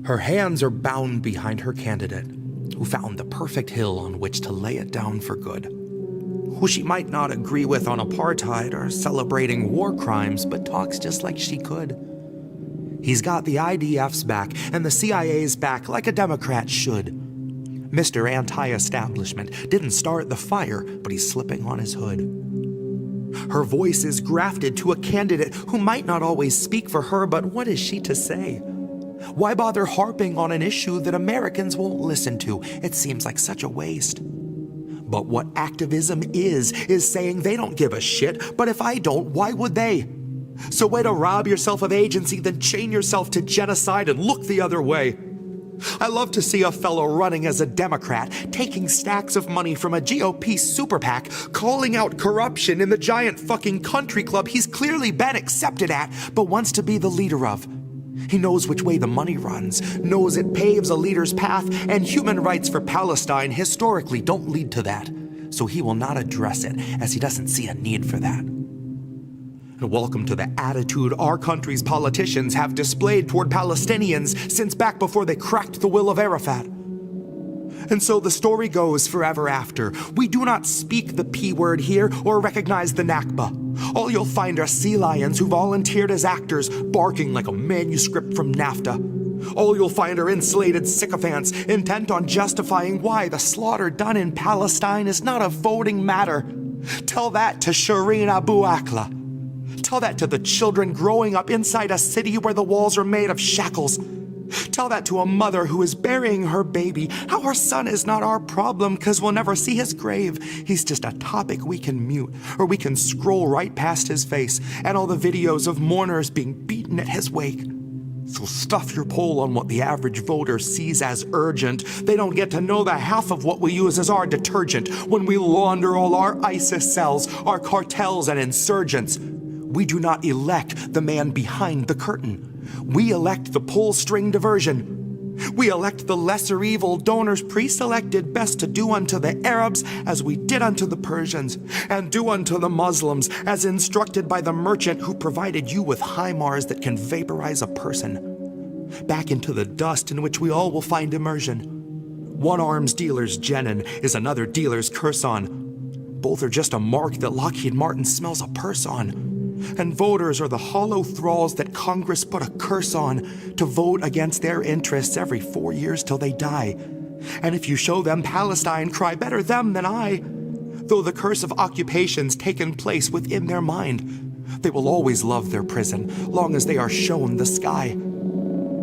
Her hands are bound behind her candidate, who found the perfect hill on which to lay it down for good. Who she might not agree with on apartheid or celebrating war crimes, but talks just like she could. He's got the IDF's back and the CIA's back like a Democrat should. Mr. Anti-Establishment didn't start the fire, but he's slipping on his hood. Her voice is grafted to a candidate who might not always speak for her, but what is she to say? Why bother harping on an issue that Americans won't listen to? It seems like such a waste. But what activism is saying they don't give a shit, but if I don't, why would they? So way to rob yourself of agency, then chain yourself to genocide and look the other way. I love to see a fellow running as a Democrat, taking stacks of money from a GOP super PAC, calling out corruption in the giant fucking country club he's clearly been accepted at, but wants to be the leader of. He knows which way the money runs, knows it paves a leader's path, and human rights for Palestine historically don't lead to that. So he will not address it, as he doesn't see a need for that. And welcome to the attitude our country's politicians have displayed toward Palestinians since back before they cracked the will of Arafat. And so the story goes forever after. We do not speak the P word here or recognize the Nakba. All you'll find are sea lions who volunteered as actors, barking like a manuscript from NAFTA. All you'll find are insulated sycophants intent on justifying why the slaughter done in Palestine is not a voting matter. Tell that to Shireen Abu Akleh. Tell that to the children growing up inside a city where the walls are made of shackles. Tell that to a mother who is burying her baby, how her son is not our problem because we'll never see his grave. He's just a topic we can mute, or we can scroll right past his face and all the videos of mourners being beaten at his wake. So stuff your poll on what the average voter sees as urgent. They don't get to know the half of what we use as our detergent when we launder all our ISIS cells, our cartels and insurgents. We do not elect the man behind the curtain. We elect the pull string diversion. We elect the lesser evil donors pre-selected best to do unto the Arabs as we did unto the Persians, and do unto the Muslims as instructed by the merchant who provided you with HIMARS that can vaporize a person. Back into the dust in which we all will find immersion. One arms dealer's Jenin is another dealer's Kherson. Both are just a mark that Lockheed Martin smells a purse on. And voters are the hollow thralls that Congress put a curse on to vote against their interests every 4 years till they die. And if you show them Palestine, cry better them than I. Though the curse of occupation's taken place within their mind, they will always love their prison, long as they are shown the sky.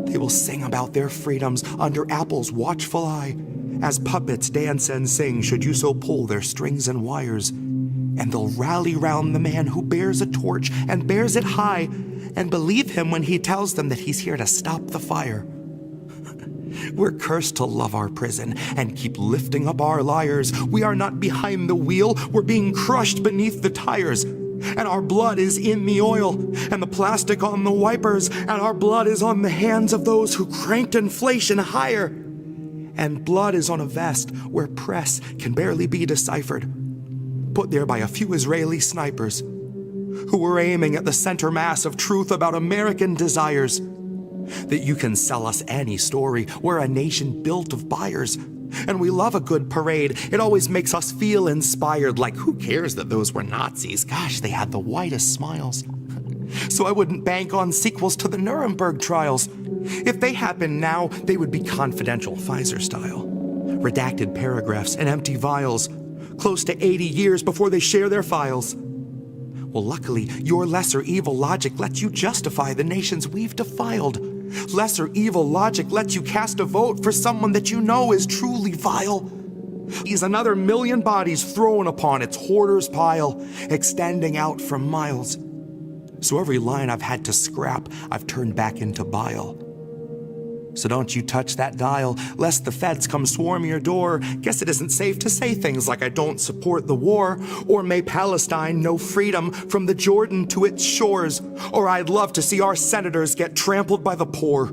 They will sing about their freedoms under Apple's watchful eye, as puppets dance and sing should you so pull their strings and wires. And they'll rally round the man who bears a torch and bears it high, and believe him when he tells them that he's here to stop the fire. We're cursed to love our prison and keep lifting up our liars. We are not behind the wheel, we're being crushed beneath the tires. And our blood is in the oil, and the plastic on the wipers, and our blood is on the hands of those who cranked inflation higher. And blood is on a vest where press can barely be deciphered, put there by a few Israeli snipers who were aiming at the center mass of truth about American desires. That you can sell us any story. We're a nation built of buyers, and we love a good parade. It always makes us feel inspired, like who cares that those were Nazis? Gosh, they had the whitest smiles. So I wouldn't bank on sequels to the Nuremberg trials. If they happened now, they would be confidential Pfizer style. Redacted paragraphs and empty vials, close to 80 years before they share their files. Well, luckily, your lesser evil logic lets you justify the nations we've defiled. Lesser evil logic lets you cast a vote for someone that you know is truly vile. He's another million bodies thrown upon its hoarder's pile, extending out for miles. So every line I've had to scrap, I've turned back into bile. So don't you touch that dial, lest the feds come swarm your door. Guess it isn't safe to say things like I don't support the war, or may Palestine know freedom from the Jordan to its shores, or I'd love to see our senators get trampled by the poor.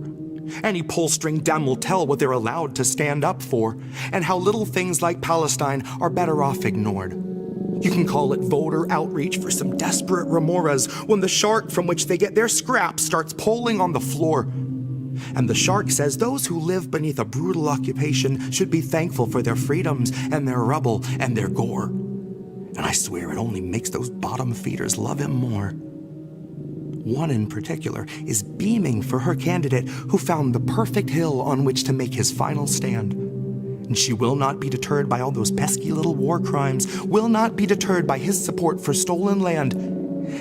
Any pull-string Dem will tell what they're allowed to stand up for, and how little things like Palestine are better off ignored. You can call it voter outreach for some desperate remoras when the shark from which they get their scraps starts polling on the floor. And the shark says those who live beneath a brutal occupation should be thankful for their freedoms and their rubble and their gore. And I swear it only makes those bottom feeders love him more. One in particular is beaming for her candidate who found the perfect hill on which to make his final stand. And she will not be deterred by all those pesky little war crimes, will not be deterred by his support for stolen land.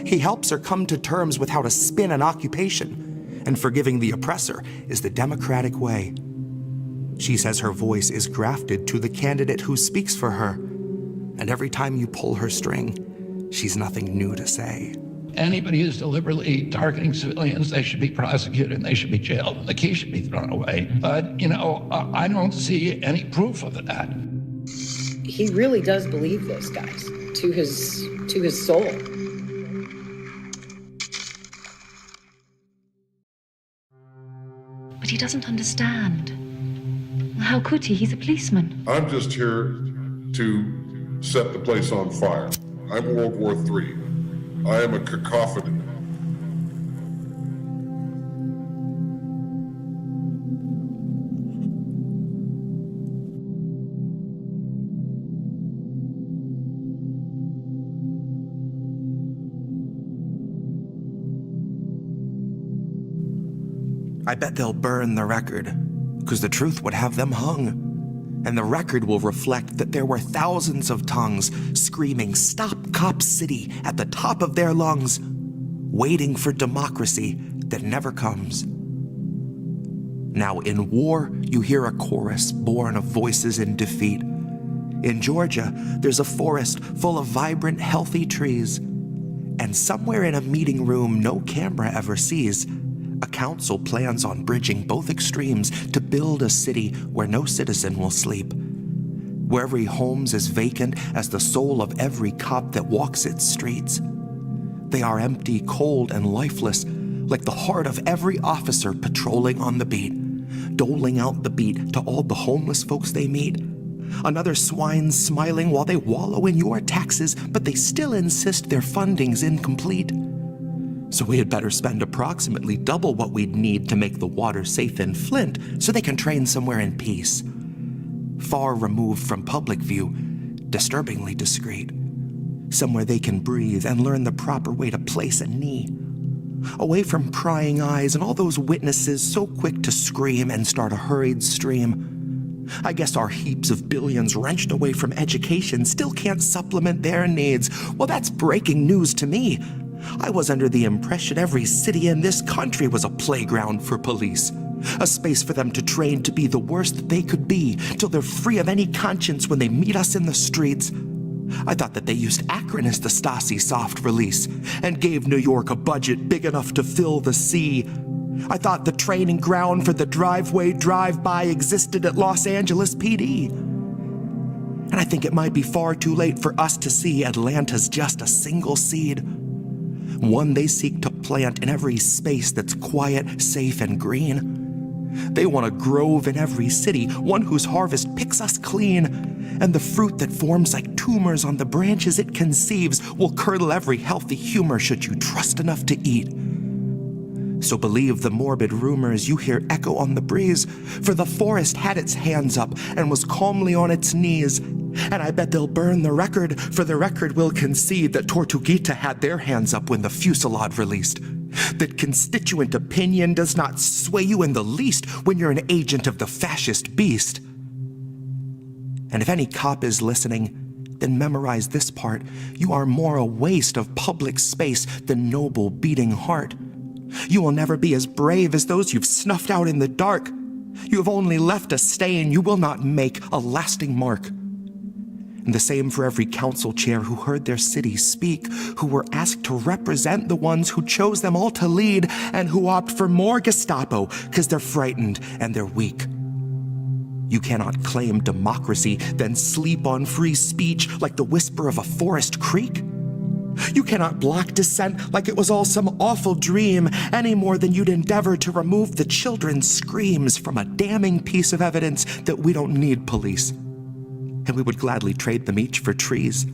He helps her come to terms with how to spin an occupation, and forgiving the oppressor is the democratic way. She says her voice is grafted to the candidate who speaks for her, and every time you pull her string, she's nothing new to say. Anybody who's deliberately targeting civilians, they should be prosecuted and they should be jailed and the key should be thrown away. But, I don't see any proof of that. He really does believe this, guys, to his soul. But he doesn't understand. How could he? He's a policeman. I'm just here to set the place on fire. I'm World War III. I am a cacophony. I bet they'll burn the record, because the truth would have them hung. And the record will reflect that there were thousands of tongues screaming, "Stop Cop City," at the top of their lungs, waiting for democracy that never comes. Now in war, you hear a chorus born of voices in defeat. In Georgia, there's a forest full of vibrant, healthy trees. And somewhere in a meeting room no camera ever sees, a council plans on bridging both extremes to build a city where no citizen will sleep, where every home's as vacant as the soul of every cop that walks its streets. They are empty, cold, and lifeless, like the heart of every officer patrolling on the beat, doling out the beat to all the homeless folks they meet. Another swine smiling while they wallow in your taxes, but they still insist their funding's incomplete. So we had better spend approximately double what we'd need to make the water safe in Flint so they can train somewhere in peace. Far removed from public view, disturbingly discreet. Somewhere they can breathe and learn the proper way to place a knee. Away from prying eyes and all those witnesses so quick to scream and start a hurried stream. I guess our heaps of billions wrenched away from education still can't supplement their needs. Well, that's breaking news to me. I was under the impression every city in this country was a playground for police, a space for them to train to be the worst that they could be, till they're free of any conscience when they meet us in the streets. I thought that they used Akron as the Stasi soft release, and gave New York a budget big enough to fill the sea. I thought the training ground for the driveway drive-by existed at Los Angeles PD. And I think it might be far too late for us to see Atlanta's just a single seed. One they seek to plant in every space that's quiet, safe, and green. They want a grove in every city, one whose harvest picks us clean, and the fruit that forms like tumors on the branches it conceives will curdle every healthy humor should you trust enough to eat. So believe the morbid rumors you hear echo on the breeze, for the forest had its hands up and was calmly on its knees. And I bet they'll burn the record, for the record will concede that Tortuguita had their hands up when the fusillade released. That constituent opinion does not sway you in the least when you're an agent of the fascist beast. And if any cop is listening, then memorize this part. You are more a waste of public space than noble beating heart. You will never be as brave as those you've snuffed out in the dark. You have only left a stain, you will not make a lasting mark. And the same for every council chair who heard their city speak, who were asked to represent the ones who chose them all to lead, and who opt for more Gestapo because they're frightened and they're weak. You cannot claim democracy, then sleep on free speech like the whisper of a forest creek. You cannot block dissent like it was all some awful dream, any more than you'd endeavor to remove the children's screams from a damning piece of evidence that we don't need police. And we would gladly trade them each for trees.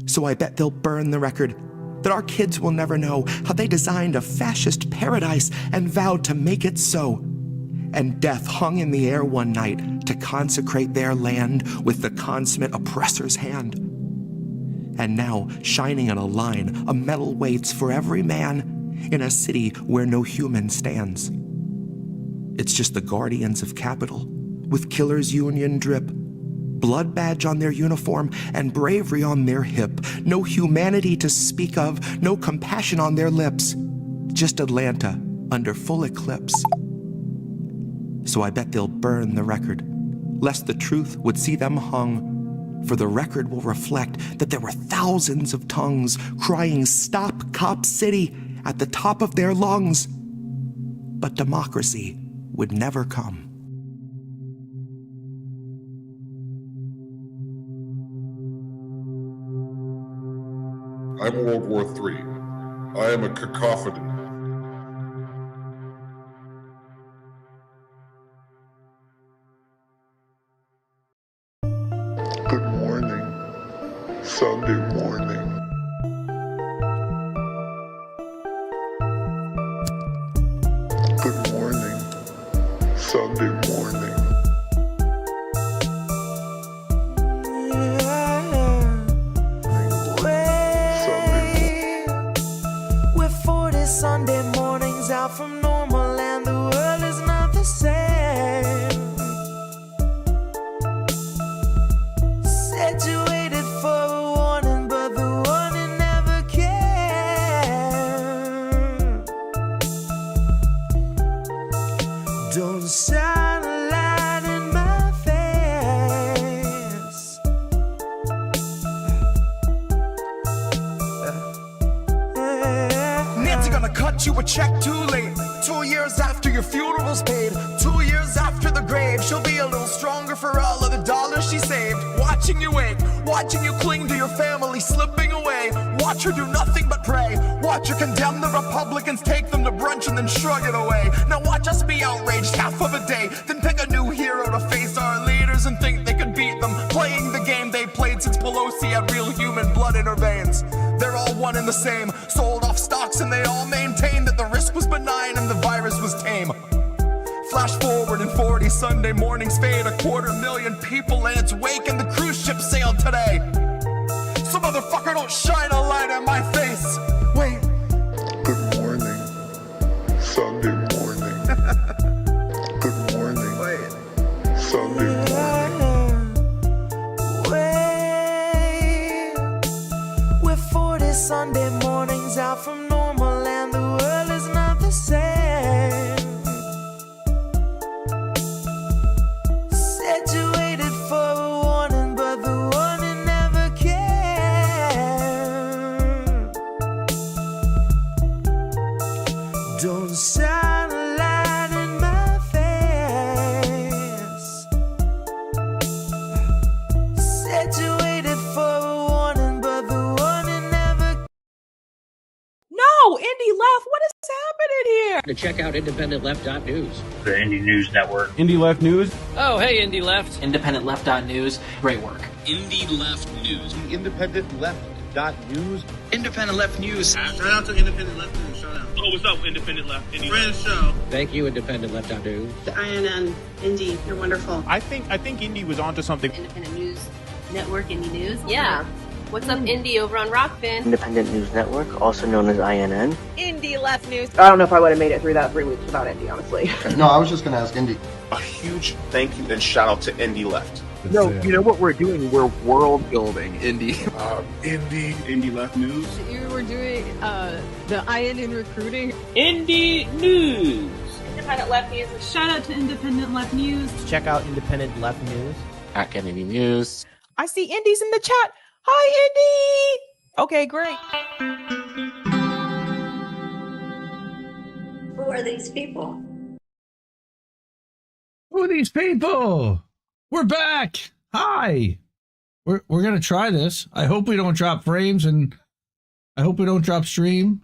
So I bet they'll burn the record, that our kids will never know how they designed a fascist paradise and vowed to make it so. And death hung in the air one night to consecrate their land with the consummate oppressor's hand. And now, shining on a line, a medal waits for every man in a city where no human stands. It's just the guardians of capital, with killer's union drip, blood badge on their uniform and bravery on their hip. No humanity to speak of, no compassion on their lips. Just Atlanta under full eclipse. So I bet they'll burn the record, lest the truth would see them hung. For the record will reflect that there were thousands of tongues crying, "Stop Cop City," at the top of their lungs. But democracy would never come. I'm World War III. I am a cacophony. Good morning, Sunday morning. Good morning, Sunday morning. Sunday mornings out from normal and the world is not the same. Said you waited for a warning, but the warning never came. Don't shine a light in my face. Nancy gonna cut you a check too late. 2 years after your funeral's paid, 2 years after the grave, she'll be a little stronger for all of the dollars she saved. Watching you wake, watching you cling to your family slipping away. Watch her do nothing but pray. Watch her condemn the Republicans, take them to brunch and then shrug it away. Now watch us be outraged half of a day, then pick a new hero to face our leaders and think they could beat them, playing the game they played since Pelosi had real human blood in her veins. They're all one and the same, sold off stocks and they all maintain that the risk was benign and the virus was tame. Flash forward and 40 Sunday mornings fade, 250,000 people in its wake and the cruise ship sailed today. So motherfucker, don't shine a light in my face. Wait. Good morning, Sunday morning. Good morning, Wait. Sunday morning. Wait. We're 40 Sunday mornings out from normal and the world is not the same. Said you waited for a warning, but the warning never came. Don't shine a light in my face. Said you waited for a warning, but the warning never. No, Indy left. What is happening here? To check out IndependentLeft.news. The Indie News Network. Indie Left News. Oh, hey, Indie Left. IndependentLeft.news. Great work. Indie Left News. IndependentLeft.news. Independent Left News. Shout out to Independent Left News. Shout out. Oh, what's up, Independent Left? Indie Friend show. Thank you, IndependentLeft.news. The INN, Indy, you're wonderful. I think Indy was onto something. Independent News Network, Indie News. Yeah. What's up, Indy, over on Rockfin? Independent News Network, also known as INN. Indie Left News. I don't know if I would have made it through that 3 weeks without Indy, honestly. No, I was just going to ask Indy. A huge thank you and shout out to Indie Left. No, you know what we're doing? We're world building, Indy. Indie Left News. You were doing the INN recruiting. Indie News. Independent Left News. Shout out to Independent Left News. Check out Independent Left News. At Kennedy News. I see Indy's in the chat. Hi, Indy. Okay, great. Who are these people? Who are these people? We're back. Hi. We're gonna try this. I hope we don't drop frames and I hope we don't drop stream.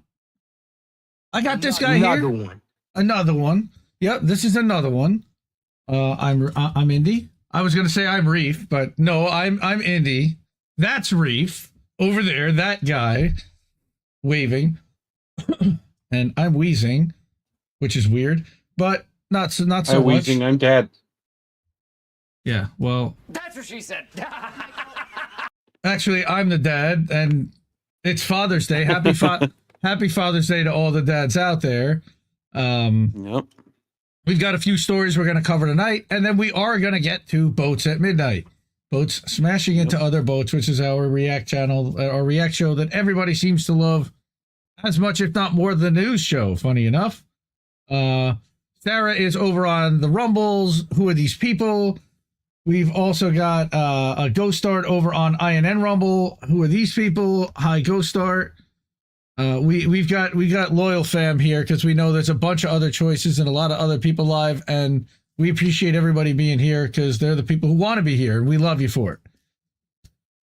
I got this guy here. Another one. Yep, this is another one. I'm Indy. I was gonna say I'm Reef, but no, I'm Indy. That's Reef over there. That guy. waving, and I'm wheezing, which is weird, but not so much. I'm wheezing. I'm dead. Yeah, well, that's what she said. Actually, I'm the dad, and it's Father's Day. Happy Father's Day to all the dads out there. Yep. We've got a few stories we're going to cover tonight, and then we are going to get to Boats at Midnight. Boats smashing into other boats, which is our React channel, our React show that everybody seems to love as much, if not more, than the news show, funny enough. Sarah is over on the Rumbles. Who are these people? We've also got a Ghost Start over on INN Rumble. Who are these people? Hi, Ghost Start. We got loyal fam here because we know there's a bunch of other choices and a lot of other people live, and we appreciate everybody being here because they're the people who want to be here, and we love you for it.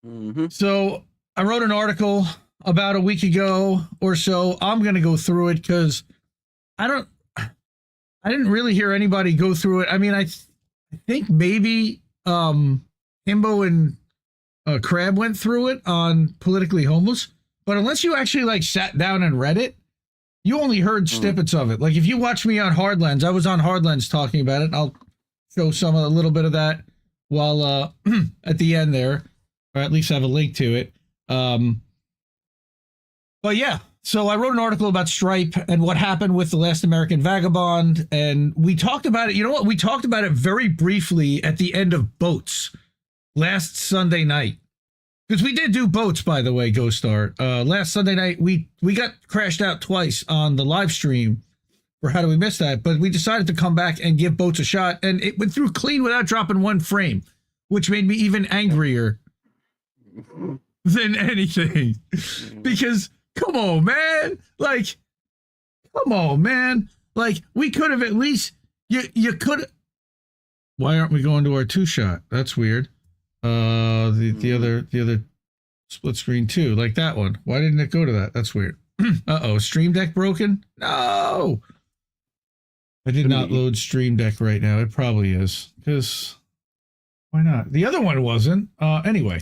Mm-hmm. So I wrote an article about a week ago or so. I'm going to go through it because I didn't really hear anybody go through it. I mean, I think maybe Himbo and Crab went through it on Politically Homeless, but unless you actually like sat down and read it, you only heard snippets of it. Like if you watch me on Hardlands, I was on Hardlands talking about it. I'll show a little bit of that while at the end there, or at least have a link to it. But yeah, so I wrote an article about Stripe and what happened with the Last American Vagabond, and we talked about it. You know what? We talked about it very briefly at the end of Boats last Sunday night. Because we did do Boats, by the way, Ghost Star. Last Sunday night, we got crashed out twice on the live stream for How Do We Miss That? But we decided to come back and give Boats a shot, and it went through clean without dropping one frame, which made me even angrier than anything. Because, come on, man. Like, we could have at least, you could have. Why aren't we going to our two-shot? That's weird. The other split screen too, like that one. Why didn't it go to that? That's weird. Uh-oh, Stream Deck broken? No! I did not load Stream Deck right now. It probably is. Because, why not? The other one wasn't. Anyway.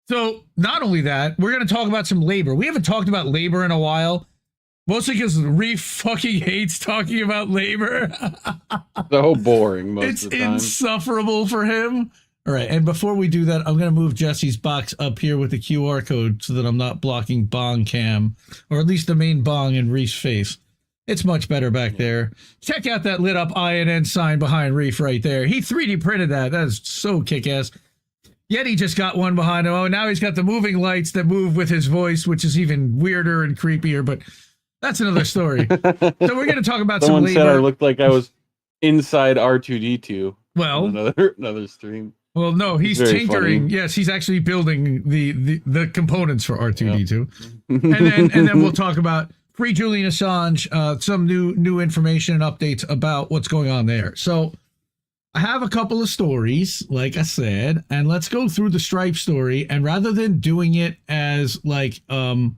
So, not only that, we're going to talk about some labor. We haven't talked about labor in a while. Mostly because Reef fucking hates talking about labor. So boring most of the time. It's insufferable for him. All right, and before we do that, I'm going to move Jesse's box up here with the QR code so that I'm not blocking Bong Cam, or at least the main Bong in Reef's face. It's much better back there. Check out that lit up INN sign behind Reef right there. He 3D printed that. That is so kick-ass. Yeti just got one behind him. Oh, now he's got the moving lights that move with his voice, which is even weirder and creepier, but that's another story. So we're going to talk about Someone some labor. said I looked like I was inside R2D2. Well, another stream. Well, no, he's tinkering. Funny. Yes, he's actually building the components for R2D2. Yep. and then we'll talk about Free Julian Assange, some new information and updates about what's going on there. So I have a couple of stories, like I said, and let's go through the Stripe story. And rather than doing it as like a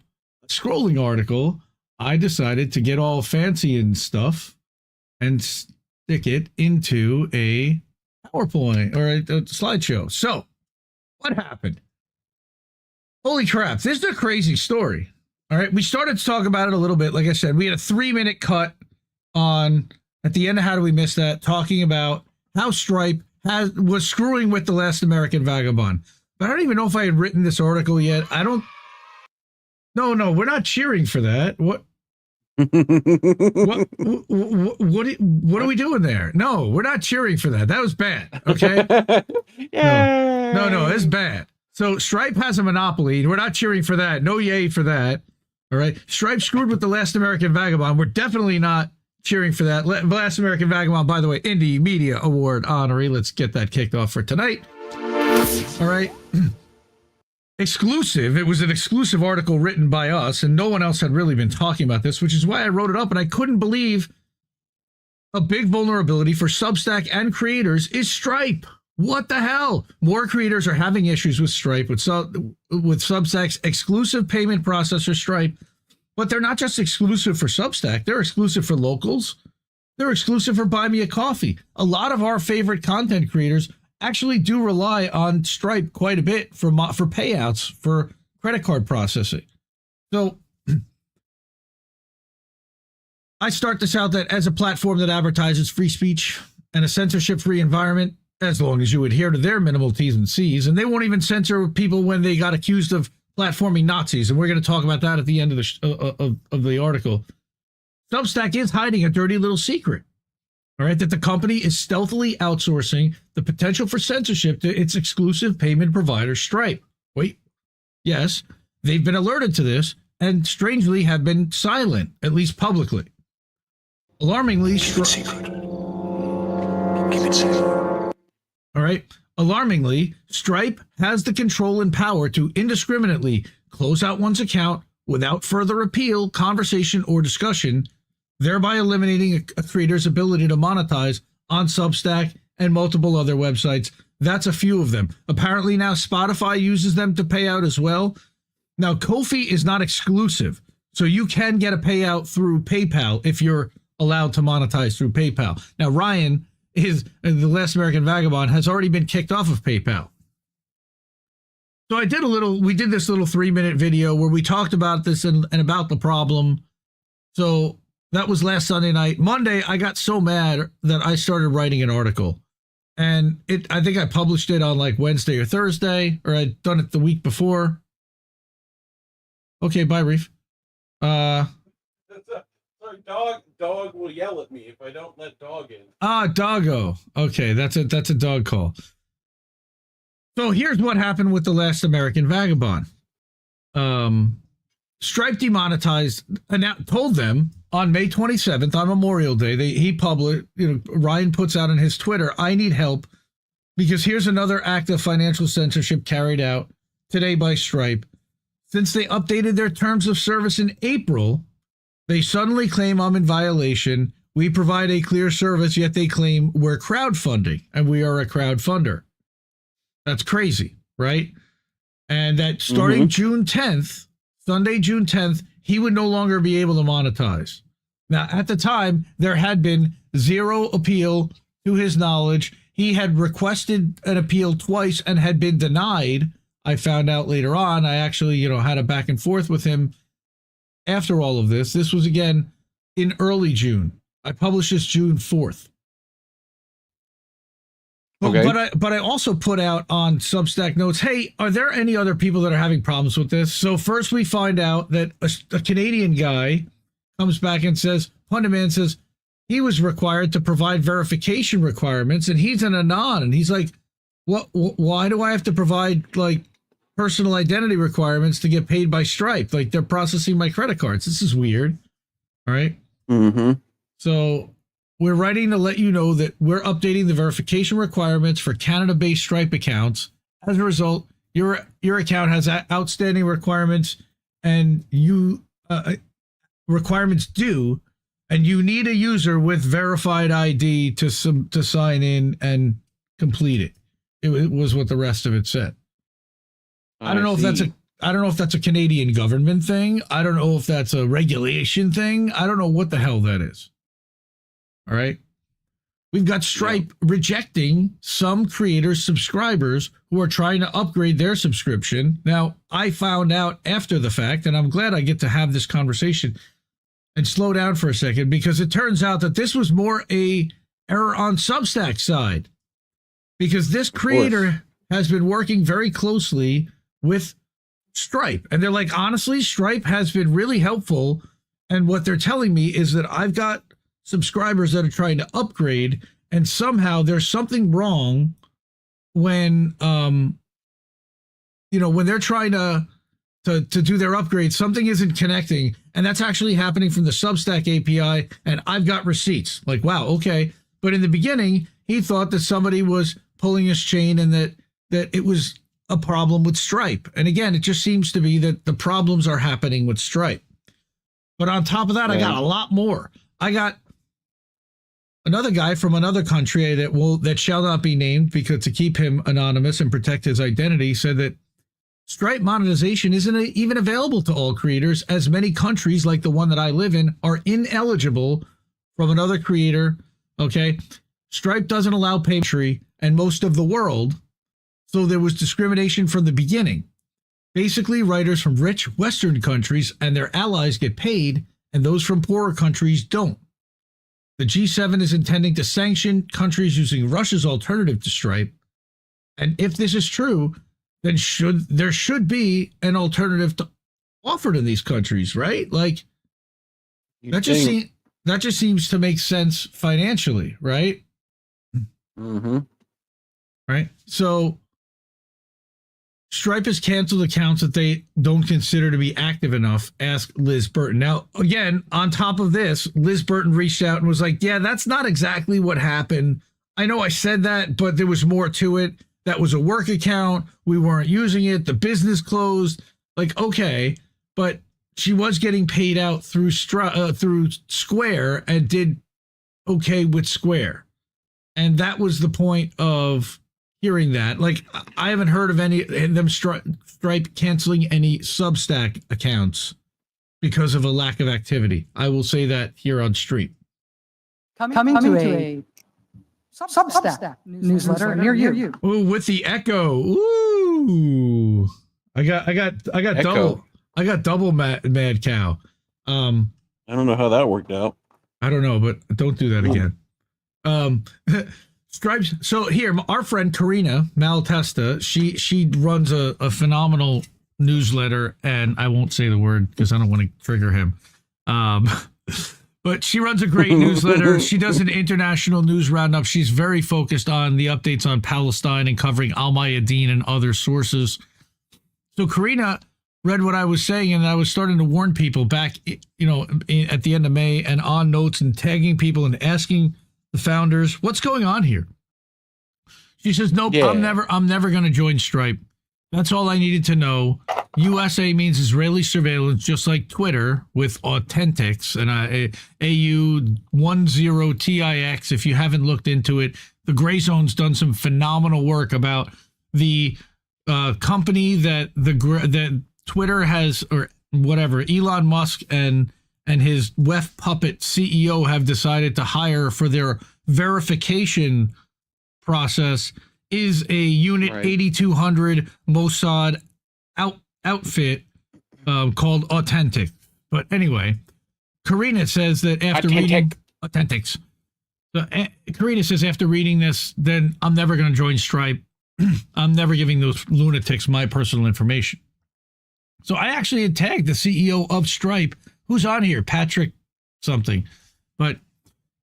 scrolling article, I decided to get all fancy and stuff and stick it into a PowerPoint or a slideshow. So, what happened? Holy crap, this is a crazy story. All right, we started to talk about it a little bit. Like I said, we had a 3-minute cut on, at the end of How Do We Miss That, talking about how Stripe was screwing with the Last American Vagabond. But I don't even know if I had written this article yet. No, we're not cheering for that. What are we doing there? No, we're not cheering for that. That was bad. Okay. No, it's bad. So Stripe has a monopoly. We're not cheering for that. No yay for that. All right. Stripe screwed with the Last American Vagabond. We're definitely not cheering for that. Last American Vagabond, by the way, Indie Media Award honoree. Let's get that kicked off for tonight. All right. Exclusive. It was an exclusive article written by us, and no one else had really been talking about this, which is why I wrote it up, and I couldn't believe a big vulnerability for Substack and creators is Stripe. What the hell? More creators are having issues with Stripe, with Substack's exclusive payment processor Stripe, but they're not just exclusive for Substack. They're exclusive for locals. They're exclusive for Buy Me a Coffee. A lot of our favorite content creators actually do rely on Stripe quite a bit for payouts, for credit card processing, So I start this out that as a platform that advertises free speech and a censorship-free environment, as long as you adhere to their minimal T's and C's, and they won't even censor people when they got accused of platforming Nazis, and we're going to talk about that at the end of the article. Substack is hiding a dirty little secret, all right, that the company is stealthily outsourcing the potential for censorship to its exclusive payment provider, Stripe. Wait, yes, they've been alerted to this and strangely have been silent, at least publicly. Alarmingly, Keep it secret. Keep it secret. All right. Alarmingly, Stripe has the control and power to indiscriminately close out one's account without further appeal, conversation, or discussion, thereby eliminating a creator's ability to monetize on Substack and multiple other websites. That's a few of them. Apparently now Spotify uses them to pay out as well. Now, Ko-fi is not exclusive, so you can get a payout through PayPal if you're allowed to monetize through PayPal. Now, Ryan, the Last American Vagabond, has already been kicked off of PayPal. So we did this little 3-minute video where we talked about this and about the problem. So that was last Sunday night. Monday, I got so mad that I started writing an article. And I think I published it on like Wednesday or Thursday, or I'd done it the week before. Okay, bye, Reef. Sorry, dog will yell at me if I don't let dog in. Doggo. Okay, that's a dog call. So here's what happened with The Last American Vagabond. Stripe demonetized, told them on May 27th, on Memorial Day, he published, Ryan puts out on his Twitter, I need help because here's another act of financial censorship carried out today by Stripe. Since they updated their terms of service in April, they suddenly claim I'm in violation. We provide a clear service, yet they claim we're crowdfunding, and we are a crowdfunder. That's crazy, right? And that starting June 10th, Sunday, June 10th, he would no longer be able to monetize. Now, at the time, there had been zero appeal to his knowledge. He had requested an appeal twice and had been denied. I found out later on. I actually, had a back and forth with him after all of this. This was, again, in early June. I published this June 4th. Okay. But I also put out on Substack Notes, hey, are there any other people that are having problems with this? So first we find out that a Canadian guy comes back and says, Pundit Man says he was required to provide verification requirements, and he's an anon. And he's like, why do I have to provide like personal identity requirements to get paid by Stripe? Like they're processing my credit cards. This is weird. All right. Mm-hmm. So we're writing to let you know that we're updating the verification requirements for Canada-based Stripe accounts. As a result, your account has outstanding requirements, and requirements due, and you need a user with verified ID to sign in and complete it. It was what the rest of it said. I don't know if that's a Canadian government thing. I don't know if that's a regulation thing. I don't know what the hell that is. All right. We've got Stripe rejecting some creators' subscribers who are trying to upgrade their subscription. Now, I found out after the fact, and I'm glad I get to have this conversation and slow down for a second, because it turns out that this was more a error on Substack's side, because this creator has been working very closely with Stripe. And they're like, honestly, Stripe has been really helpful. And what they're telling me is that I've got subscribers that are trying to upgrade, and somehow there's something wrong when when they're trying to do their upgrade, something isn't connecting, and that's actually happening from the Substack API, and I've got receipts. Like, wow, okay. But in the beginning, he thought that somebody was pulling his chain and that it was a problem with Stripe. And again, it just seems to be that the problems are happening with Stripe. But on top of that, I got a lot more. I got another guy from another country that shall not be named, because to keep him anonymous and protect his identity, said that Stripe monetization isn't even available to all creators, as many countries, like the one that I live in, are ineligible from another creator. Okay. Stripe doesn't allow payment and most of the world. So there was discrimination from the beginning. Basically, writers from rich Western countries and their allies get paid, and those from poorer countries don't. The G7 is intending to sanction countries using Russia's alternative to Stripe. And if this is true, then there should be an alternative to offer to these countries, right? Like that just seems to make sense financially, right? Mm-hmm. Right. So Stripe has canceled accounts that they don't consider to be active enough. Ask Liz Burton. Now, again, on top of this, Liz Burton reached out and was like, yeah, that's not exactly what happened. I know I said that, but there was more to it. That was a work account. We weren't using it. The business closed. Like, okay, but she was getting paid out through Square and did okay with Square. And that was the point of hearing that. Like, I haven't heard of any of them Stripe canceling any Substack accounts because of a lack of activity. I will say that here on stream. Coming to a Substack newsletter near you. Ooh, with the echo. Ooh, I got Echo. double mad cow. I don't know how that worked out. I don't know, but don't do that again. Stripes. So here, our friend Karina Malatesta, she runs a phenomenal newsletter, and I won't say the word because I don't want to trigger him. But she runs a great newsletter. She does an international news roundup. She's very focused on the updates on Palestine and covering Al-Mayadeen and other sources. So Karina read what I was saying, and I was starting to warn people back, at the end of May and on notes and tagging people and asking the founders, what's going on here? She says, nope, yeah. I'm never going to join Stripe. That's all I needed to know. USA means Israeli surveillance, just like Twitter with Authentics and AU10TIX. If you haven't looked into it, the Gray Zone's done some phenomenal work about the company that Twitter has, or whatever, Elon Musk and his weft puppet CEO have decided to hire for their verification process is a Unit 8200 Mossad outfit called Authentic. But anyway, Karina says that after reading Authentics, Karina says after reading this, then I'm never going to join Stripe. I'm never giving those lunatics my personal information. So I actually had tagged the CEO of Stripe, who's on here, Patrick something. But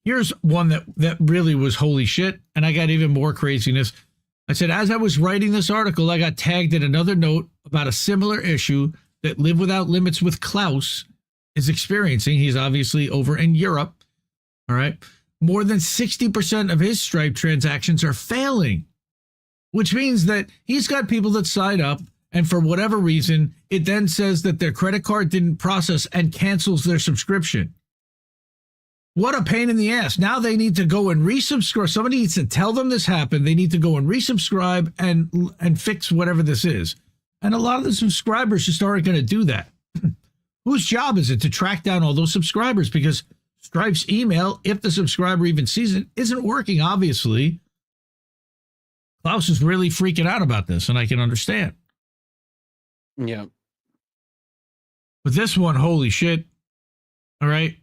here's one that really was holy shit, and I got even more craziness. I said, as I was writing this article, I got tagged in another note about a similar issue that Live Without Limits with Klaus is experiencing. He's obviously over in Europe. All right. More than 60% of his Stripe transactions are failing, which means that he's got people that sign up, and for whatever reason, it then says that their credit card didn't process and cancels their subscription. What a pain in the ass. Now they need to go and resubscribe. Somebody needs to tell them this happened. They need to go and resubscribe and fix whatever this is. And a lot of the subscribers just aren't going to do that. Whose job is it to track down all those subscribers? Because Stripe's email, if the subscriber even sees it, isn't working, obviously. Klaus is really freaking out about this, and I can understand. Yeah. But this one, holy shit. All right.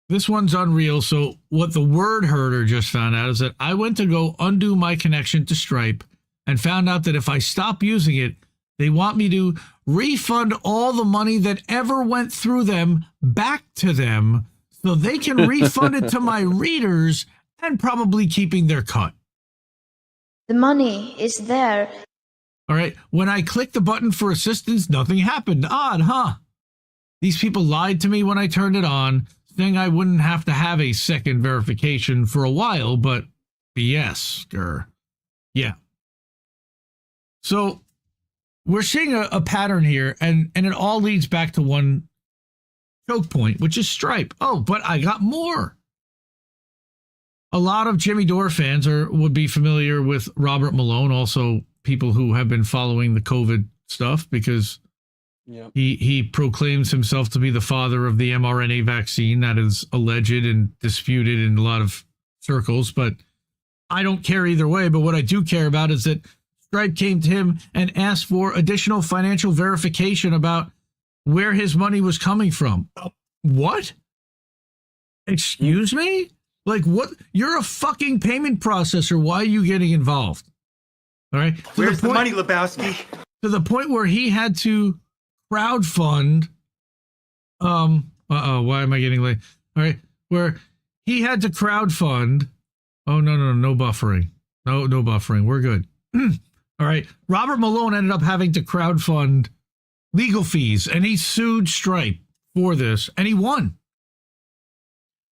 This one's unreal. So what the word herder just found out is that I went to go undo my connection to Stripe and found out that if I stop using it, they want me to refund all the money that ever went through them back to them so they can refund it to my readers and probably keeping their cut. The money is there. All right. When I clicked the button for assistance, nothing happened. Odd, huh? These people lied to me when I turned it on, saying I wouldn't have to have a second verification for a while, but BS, grr. Yeah. So we're seeing a pattern here, and it all leads back to one choke point, which is Stripe. Oh, but I got more. A lot of Jimmy Dore fans would be familiar with Robert Malone, also people who have been following the COVID stuff, because he proclaims himself to be the father of the mRNA vaccine. That is alleged and disputed in a lot of circles, but I don't care either way. But what I do care about is that Stripe came to him and asked for additional financial verification about where his money was coming from. What? Excuse me? Like, what? You're a fucking payment processor. Why are you getting involved? All right. Where's the money, Lebowski? To the point where he had to crowdfund. Why am I getting late? All right. Where he had to crowdfund. Oh, no buffering. No buffering. We're good. All right. Robert Malone ended up having to crowdfund legal fees, and he sued Stripe for this, and he won.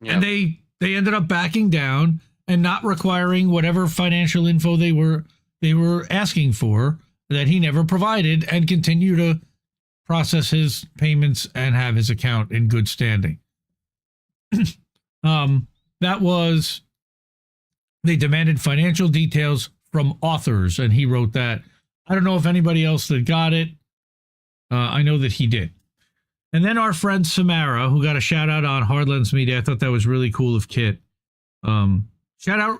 Yep. And they ended up backing down and not requiring whatever financial info they were asking for that he never provided, and continue to process his payments and have his account in good standing. They demanded financial details from authors, and he wrote that. I don't know if anybody else that got it. I know that he did. And then our friend Samara, who got a shout out on Hardlands Media. I thought that was really cool of Kit. Shout out,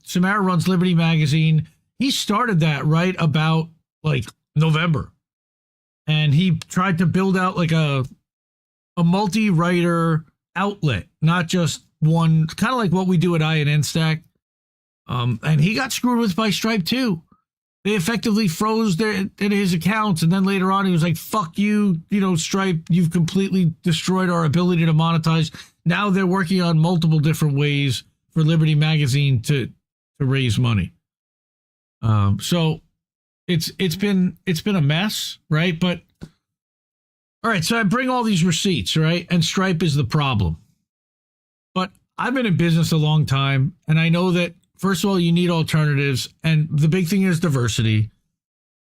Samara runs Liberty Magazine. He started that right about like November. And he tried to build out like a multi-writer outlet, not just one, kind of like what we do at INN Stack. And he got screwed with by Stripe too. They effectively froze his accounts, and then later on he was like, fuck you, Stripe, you've completely destroyed our ability to monetize. Now they're working on multiple different ways for Liberty Magazine to raise money. So it's been a mess, right? But all right, so I bring all these receipts, right? And Stripe is the problem. But I've been in business a long time, and I know that, first of all, you need alternatives, and the big thing is diversity.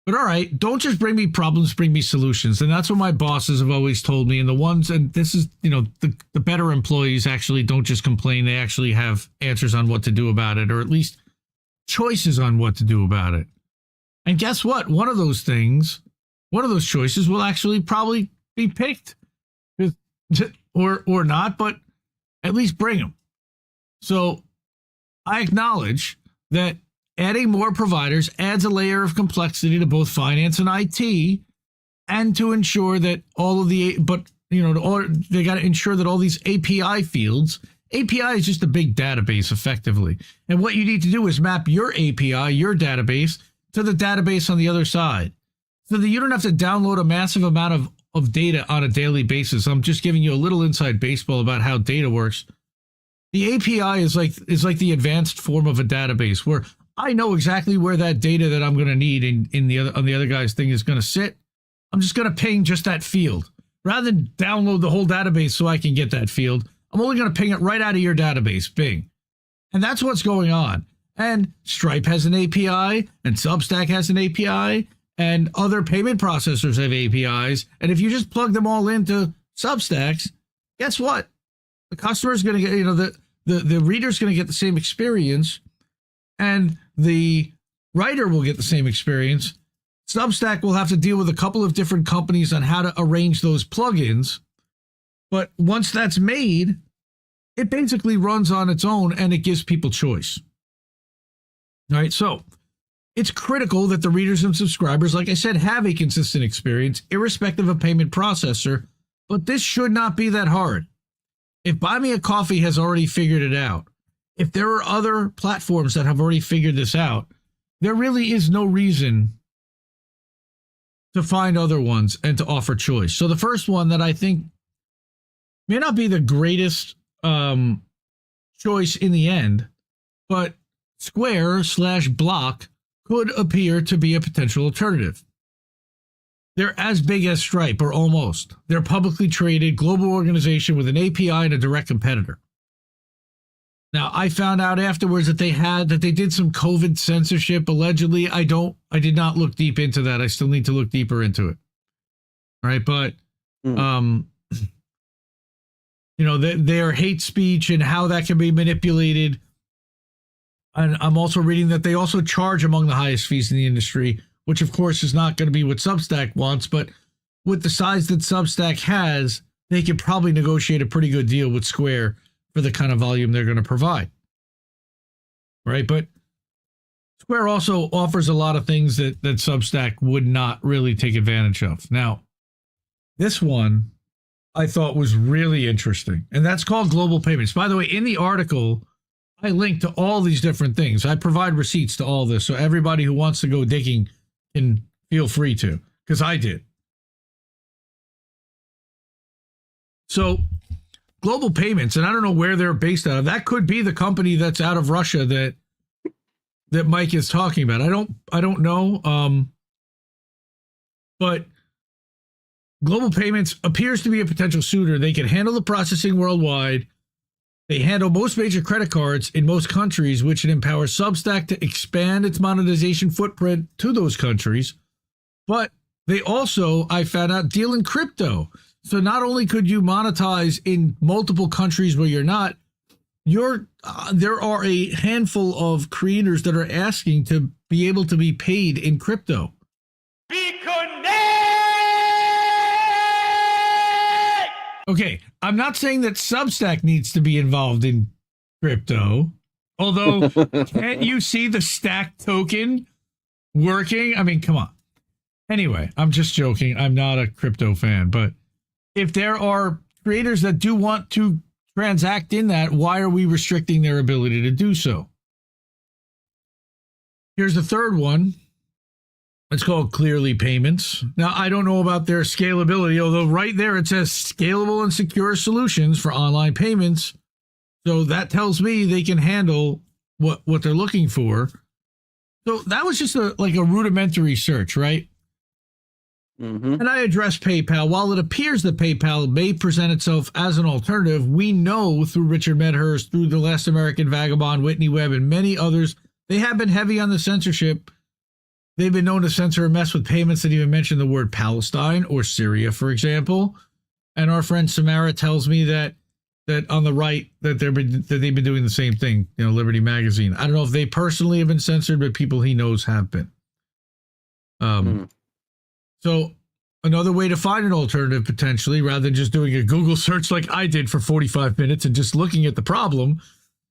But all right, don't just bring me problems, bring me solutions. And that's what my bosses have always told me. And the ones, and this is, the better employees actually don't just complain. They actually have answers on what to do about it, or at least choices on what to do about it. And guess what? One of those choices will actually probably be picked, or not, but at least bring them. So I acknowledge that adding more providers adds a layer of complexity to both finance and IT, and to ensure that they got to ensure that all these API fields, API is just a big database effectively. And what you need to do is map your API, your database, to the database on the other side, so that you don't have to download a massive amount of data on a daily basis. I'm just giving you a little inside baseball about how data works. The API is like the advanced form of a database, where I know exactly where that data that I'm going to need on the other guy's thing is going to sit. I'm just going to ping just that field, rather than download the whole database so I can get that field. I'm only going to ping it right out of your database, Bing. And that's what's going on. And Stripe has an API, and Substack has an API, and other payment processors have APIs. And if you just plug them all into Substacks, guess what? The customer is going to get, the reader's going to get the same experience, and the writer will get the same experience. Substack will have to deal with a couple of different companies on how to arrange those plugins. But once that's made, it basically runs on its own, and it gives people choice. All right, so it's critical that the readers and subscribers, like I said, have a consistent experience, irrespective of payment processor, but this should not be that hard. If Buy Me a Coffee has already figured it out, if there are other platforms that have already figured this out, there really is no reason to find other ones and to offer choice. So the first one that I think may not be the greatest choice in the end, but Square/Block could appear to be a potential alternative. They're as big as Stripe, or almost. They're a publicly traded global organization with an API and a direct competitor. Now, I found out afterwards that they did some COVID censorship, allegedly. I did not look deep into that. I still need to look deeper into it. All right, but their hate speech and how that can be manipulated. And I'm also reading that they also charge among the highest fees in the industry, which of course is not going to be what Substack wants, but with the size that Substack has, they could probably negotiate a pretty good deal with Square for the kind of volume they're going to provide. Right? But Square also offers a lot of things that Substack would not really take advantage of. Now, this one I thought was really interesting, and that's called global payments. By the way, in the article, I link to all these different things. I provide receipts to all this, so everybody who wants to go digging can feel free to, because I did. So, global payments, and I don't know where they're based out of. That could be the company that's out of Russia that Mike is talking about. I don't know. But global payments appears to be a potential suitor. They can handle the processing worldwide. They handle most major credit cards in most countries, which empowers Substack to expand its monetization footprint to those countries. But they also, I found out, deal in crypto. So not only could you monetize in multiple countries where you're not, there are a handful of creators that are asking to be able to be paid in crypto. Okay, I'm not saying that Substack needs to be involved in crypto, although can't you see the stack token working? I mean, come on. Anyway, I'm just joking. I'm not a crypto fan, but if there are creators that do want to transact in that, why are we restricting their ability to do so? Here's the third one. It's called Clearly Payments. Now, I don't know about their scalability, although right there it says scalable and secure solutions for online payments. So that tells me they can handle what they're looking for. So that was just like a rudimentary search, right? Mm-hmm. And I addressed PayPal. While it appears that PayPal may present itself as an alternative, we know through Richard Medhurst, through The Last American Vagabond, Whitney Webb, and many others, they have been heavy on the censorship. They've been known to censor and mess with payments that even mention the word Palestine or Syria, for example. And our friend Samara tells me that on the right that they've been doing the same thing. You know, Liberty Magazine. I don't know if they personally have been censored, but people he knows have been. So another way to find an alternative potentially, rather than just doing a Google search like I did for 45 minutes and just looking at the problem,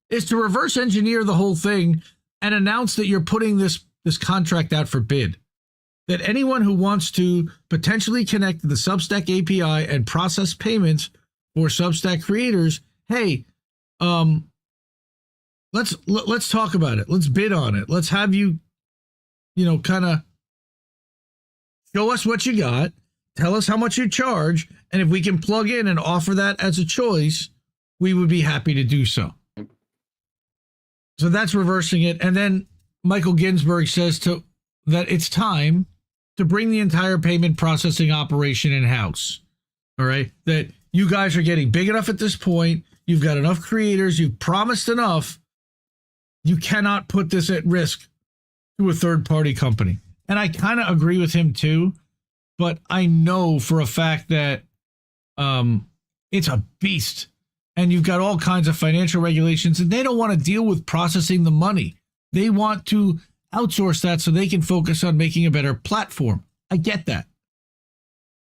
is to reverse engineer the whole thing and announce that you're putting this contract out for bid. That anyone who wants to potentially connect to the Substack API and process payments for Substack creators, hey, let's talk about it. Let's bid on it. Let's have you kind of show us what you got, tell us how much you charge, and if we can plug in and offer that as a choice, we would be happy to do so. So that's reversing it. And then Michael Ginsburg says that it's time to bring the entire payment processing operation in-house. All right? That you guys are getting big enough at this point. You've got enough creators. You've promised enough. You cannot put this at risk to a third-party company. And I kind of agree with him too, but I know for a fact that it's a beast. And you've got all kinds of financial regulations, and they don't want to deal with processing the money. They want to outsource that so they can focus on making a better platform. I get that.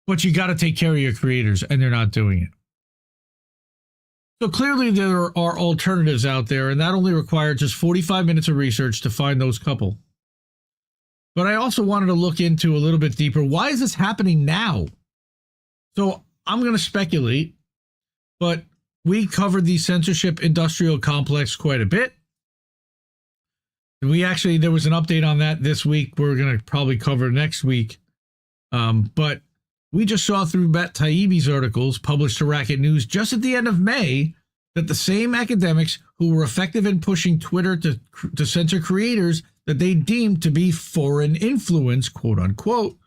But you got to take care of your creators, and they're not doing it. So clearly there are alternatives out there, and that only required just 45 minutes of research to find those couple. But I also wanted to look into a little bit deeper. Why is this happening now? So I'm going to speculate, but we covered the censorship industrial complex quite a bit. There was an update on that this week. We're going to probably cover next week. But we just saw through Matt Taibbi's articles published to Racket News just at the end of May that the same academics who were effective in pushing Twitter to censor creators that they deemed to be foreign influence, quote unquote,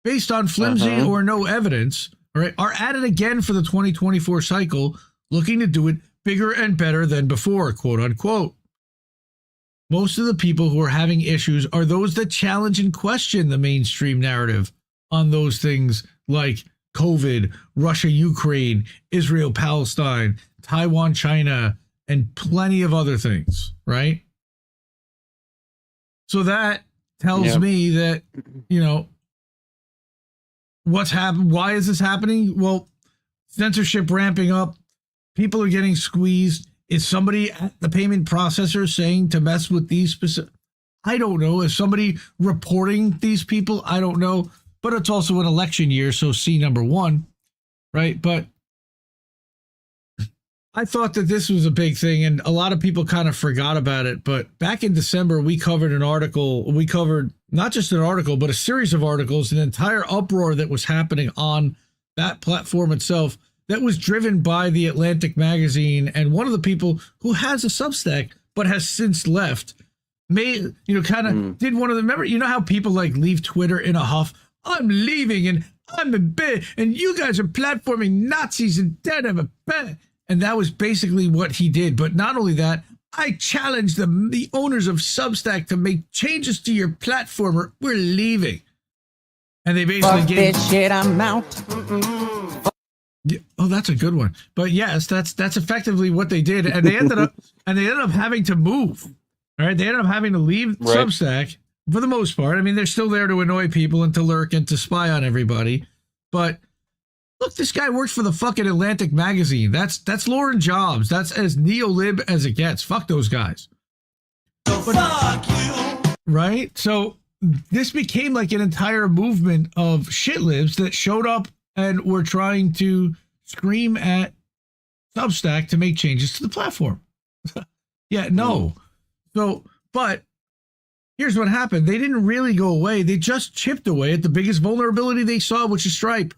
based on flimsy or no evidence, all right, are at it again for the 2024 cycle, looking to do it bigger and better than before, quote unquote. Most of the people who are having issues are those that challenge and question the mainstream narrative on those things like COVID, Russia, Ukraine, Israel, Palestine, Taiwan, China, and plenty of other things, right? So that tells me that, what's happened? Why is this happening? Well, censorship ramping up. People are getting squeezed. Is somebody at the payment processor saying to mess with these specific? I don't know. Is somebody reporting these people? I don't know. But it's also an election year, so C number one, right? But I thought that this was a big thing, and a lot of people kind of forgot about it. But back in December, we covered an article. We covered not just an article, but a series of articles, an entire uproar that was happening on that platform itself that was driven by the Atlantic magazine. And one of the people who has a Substack but has since left did one of the, remember, how people like leave Twitter in a huff? I'm leaving and I'm in bed and you guys are platforming Nazis instead of a bed. And that was basically what he did. But not only that, I challenge the owners of Substack to make changes to your platform or we're leaving. And they basically gave this shit, I'm out. Yeah, oh, that's a good one. But yes, that's effectively what they did. And they ended up having to move. All right. They ended up having to leave Substack for the most part. I mean, they're still there to annoy people and to lurk and to spy on everybody. But look, this guy works for the fucking Atlantic magazine. That's Lauren Jobs. That's as neo-lib as it gets. Fuck those guys. Fuck you. Right? So this became like an entire movement of shitlibs that showed up and were trying to scream at Substack to make changes to the platform. Yeah, no. So, but here's what happened. They didn't really go away. They just chipped away at the biggest vulnerability they saw, which is Stripe.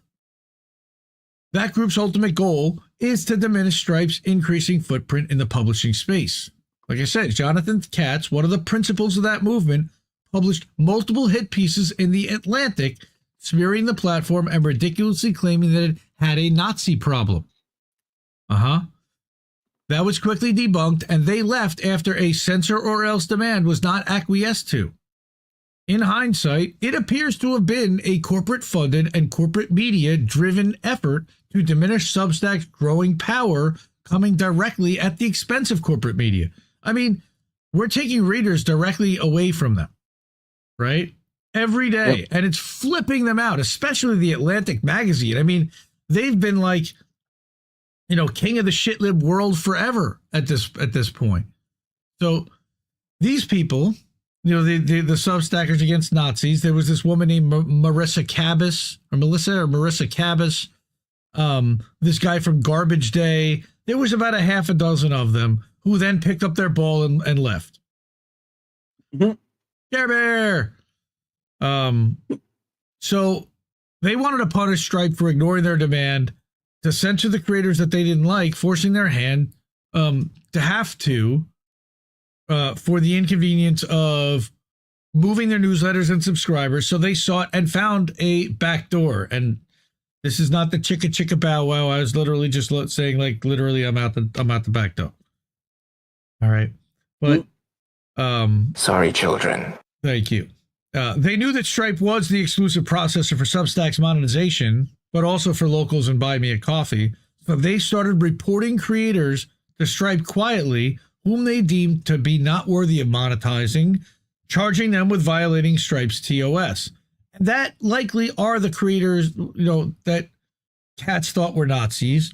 That group's ultimate goal is to diminish Stripe's increasing footprint in the publishing space. Like I said, Jonathan Katz, one of the principals of that movement, published multiple hit pieces in The Atlantic, smearing the platform and ridiculously claiming that it had a Nazi problem. That was quickly debunked, and they left after a censor or else demand was not acquiesced to. In hindsight, it appears to have been a corporate-funded and corporate media-driven effort to diminish Substack's growing power, coming directly at the expense of corporate media. I mean, we're taking readers directly away from them, right? Every day. Yep. And it's flipping them out, especially the Atlantic magazine. I mean, they've been like, king of the shitlib world forever at this point. So these people, the Substackers against Nazis, there was this woman named Marissa Cabas, this guy from Garbage Day. There was about a half a dozen of them who then picked up their ball and left. Mm-hmm. Care Bear. So they wanted to punish Stripe for ignoring their demand to censor the creators that they didn't like, forcing their hand to have to for the inconvenience of moving their newsletters and subscribers. So they sought and found a backdoor. And this is not the chicka bow wow. I was literally just saying, like, literally, I'm out the back door. All right. But sorry, children. Thank you. They knew that Stripe was the exclusive processor for Substack's monetization, but also for locals and Buy Me a Coffee. So they started reporting creators to Stripe quietly, whom they deemed to be not worthy of monetizing, charging them with violating Stripe's TOS. And that likely are the creators, that Katz thought were Nazis.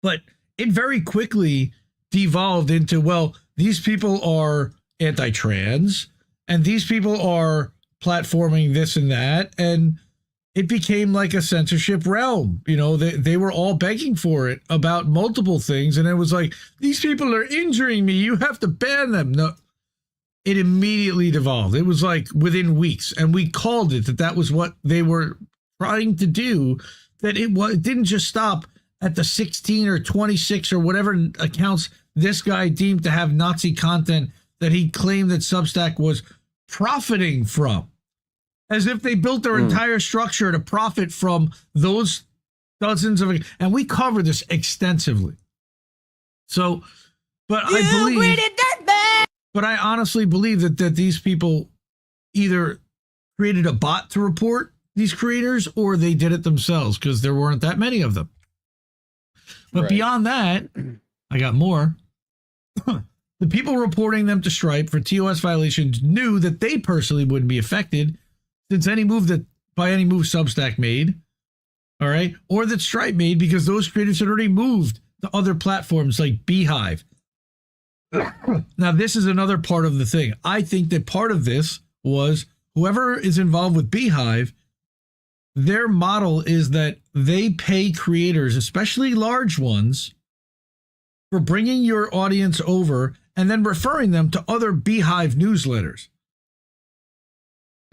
But it very quickly devolved into, well, these people are anti-trans, and these people are platforming this and that, and it became like a censorship realm. They were all begging for it about multiple things, and it was like, these people are injuring me, you have to ban them. No, it immediately devolved. It was like within weeks, and we called it that was what they were trying to do, that it didn't just stop at the 16 or 26 or whatever accounts this guy deemed to have Nazi content that he claimed that Substack was profiting from, as if they built their entire structure to profit from those dozens of, and we cover this extensively. So, but I honestly believe that these people either created a bot to report these creators or they did it themselves, because there weren't that many of them. But beyond that, I got more. The people reporting them to Stripe for TOS violations knew that they personally wouldn't be affected, since any move Substack made, all right, or that Stripe made, because those creators had already moved to other platforms like Beehive. Now, this is another part of the thing. I think that part of this was whoever is involved with Beehive, their model is that they pay creators, especially large ones, for bringing your audience over and then referring them to other Beehive newsletters.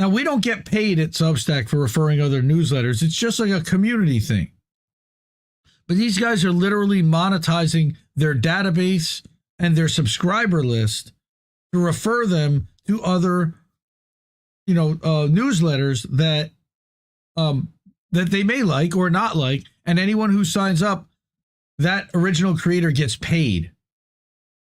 Now, we don't get paid at Substack for referring other newsletters. It's just like a community thing. But these guys are literally monetizing their database and their subscriber list to refer them to other, newsletters that they may like or not like. And anyone who signs up, that original creator gets paid.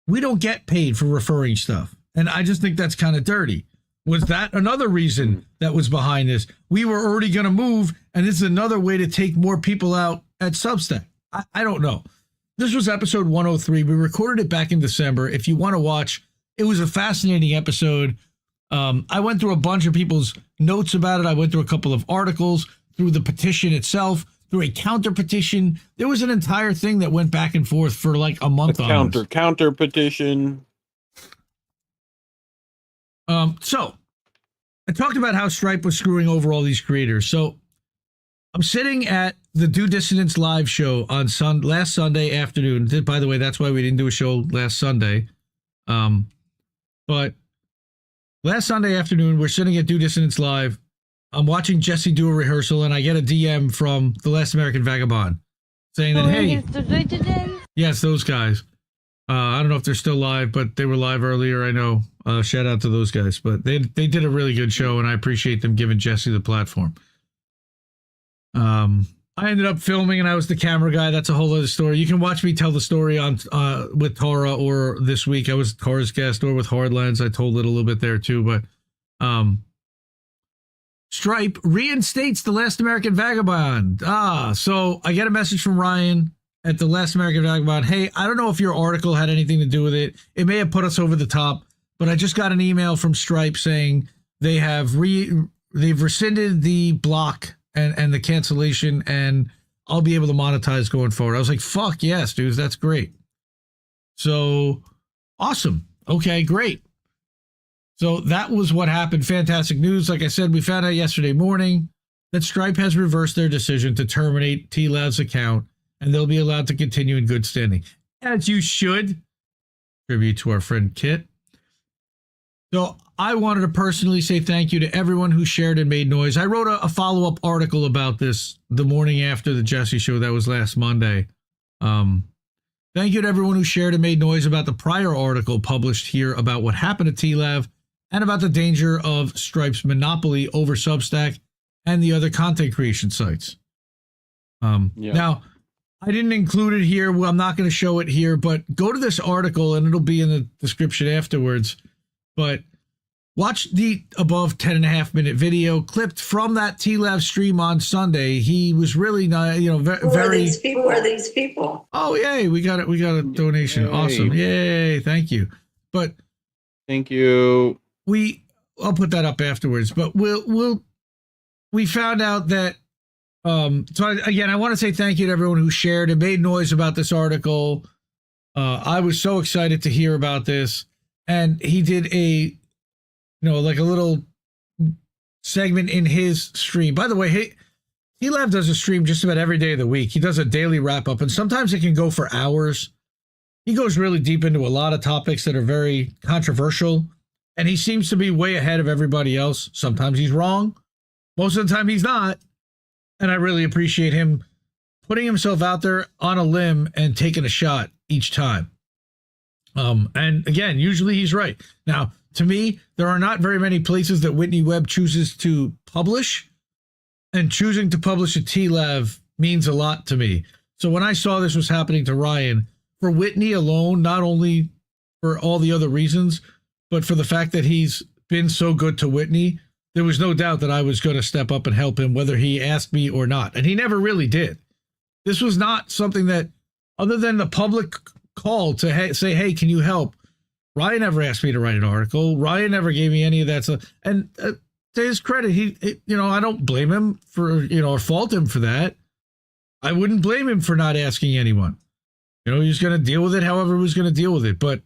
We don't get paid for referring stuff. And I just think that's kind of dirty. Was that another reason that was behind this? We were already going to move, and this is another way to take more people out at Substack. I don't know. This was episode 103. We recorded it back in December. If you want to watch, it was a fascinating episode. I went through a bunch of people's notes about it. I went through a couple of articles, through the petition itself, through a counter petition. There was an entire thing that went back and forth for like a month on counter petition. So I talked about how Stripe was screwing over all these creators. So I'm sitting at the Due Dissidence live show on last Sunday afternoon. By the way, that's why we didn't do a show last Sunday. But last Sunday afternoon, we're sitting at Due Dissidence live. I'm watching Jesse do a rehearsal, and I get a DM from The Last American Vagabond saying that, hey, yes, those guys. I don't know if they're still live, but they were live earlier. I know. Shout out to those guys. But they did a really good show, and I appreciate them giving Jesse the platform. I ended up filming, and I was the camera guy. That's a whole other story. You can watch me tell the story on with Tara, or this week I was Tara's guest, or with Hardlands. I told it a little bit there too. But Stripe reinstates The Last American Vagabond. So I get a message from Ryan at The Last American Vagabond. Hey, I don't know if your article had anything to do with it. It may have put us over the top, but I just got an email from Stripe saying they've rescinded the block and the cancellation, and I'll be able to monetize going forward. I was like, fuck yes, dudes, that's great. So awesome. Okay, great. So that was what happened. Fantastic news. Like I said, we found out yesterday morning that Stripe has reversed their decision to terminate TLAV's account, and they'll be allowed to continue in good standing. As you should. Tribute to our friend Kit. So I wanted to personally say thank you to everyone who shared and made noise. I wrote a follow-up article about this the morning after the Jesse show. That was last Monday. Thank you to everyone who shared and made noise about the prior article published here about what happened to TLAV and about the danger of Stripe's monopoly over Substack and the other content creation sites. Now, I didn't include it here. Well, I'm not going to show it here, but go to this article and it'll be in the description afterwards. But watch the above 10.5 minute video clipped from that TLAV stream on Sunday. He was really not, very. Who are these people? Oh, yay. We got a donation. Yay. Awesome. Yay. Thank you. But thank you. I'll put that up afterwards, but we found out that, I want to say thank you to everyone who shared and made noise about this article. I was so excited to hear about this, and he did a little segment in his stream. By the way, TLAV does a stream just about every day of the week. He does a daily wrap up, and sometimes it can go for hours. He goes really deep into a lot of topics that are very controversial, and he seems to be way ahead of everybody else. Sometimes he's wrong. Most of the time he's not. And I really appreciate him putting himself out there on a limb and taking a shot each time. And again, usually he's right. Now, to me, there are not very many places that Whitney Webb chooses to publish, and choosing to publish a TLAV means a lot to me. So when I saw this was happening to Ryan, for Whitney alone, not only for all the other reasons, but for the fact that he's been so good to Whitney, there was no doubt that I was going to step up and help him, whether he asked me or not. And he never really did. This was not something that, other than the public call to say, hey, can you help? Ryan never asked me to write an article. Ryan never gave me any of that stuff. And to his credit, I don't blame him for, or fault him for that. I wouldn't blame him for not asking anyone. He was going to deal with it however he was going to deal with it. But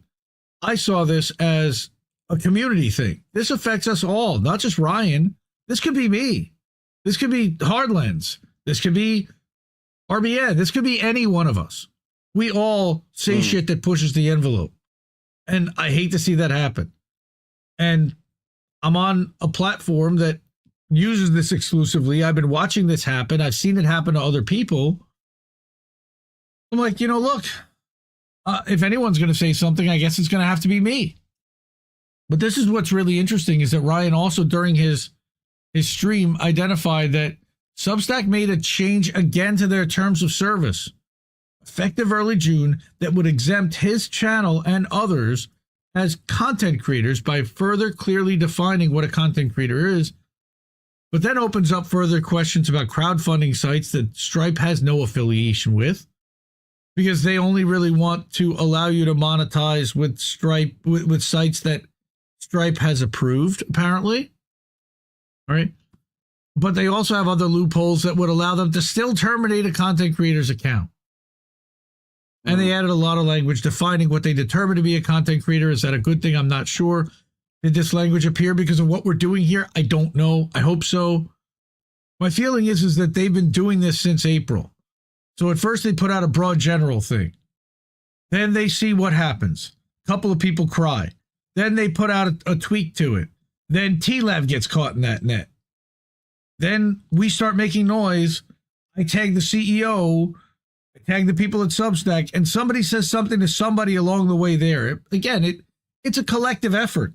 I saw this as a community thing. This affects us all, not just Ryan. This could be me. This could be Hardlands. This could be RBN. This could be any one of us. We all say shit that pushes the envelope. And I hate to see that happen. And I'm on a platform that uses this exclusively. I've been watching this happen. I've seen it happen to other people. I'm like, look, if anyone's going to say something, I guess it's going to have to be me. But this is what's really interesting is that Ryan also during his stream identified that Substack made a change again to their terms of service, effective early June, that would exempt his channel and others as content creators by further clearly defining what a content creator is, but then opens up further questions about crowdfunding sites that Stripe has no affiliation with, because they only really want to allow you to monetize with Stripe, with sites that Stripe has approved, apparently. All right. But they also have other loopholes that would allow them to still terminate a content creator's account. And they added a lot of language defining what they determine to be a content creator. Is that a good thing? I'm not sure. Did this language appear because of what we're doing here? I don't know. I hope so. My feeling is that they've been doing this since April. So at first they put out a broad general thing. Then they see what happens. A couple of people cry. Then they put out a tweak to it. Then TLAV gets caught in that net. Then we start making noise. I tag the CEO. I tag the people at Substack. And somebody says something to somebody along the way there. Again, it's a collective effort.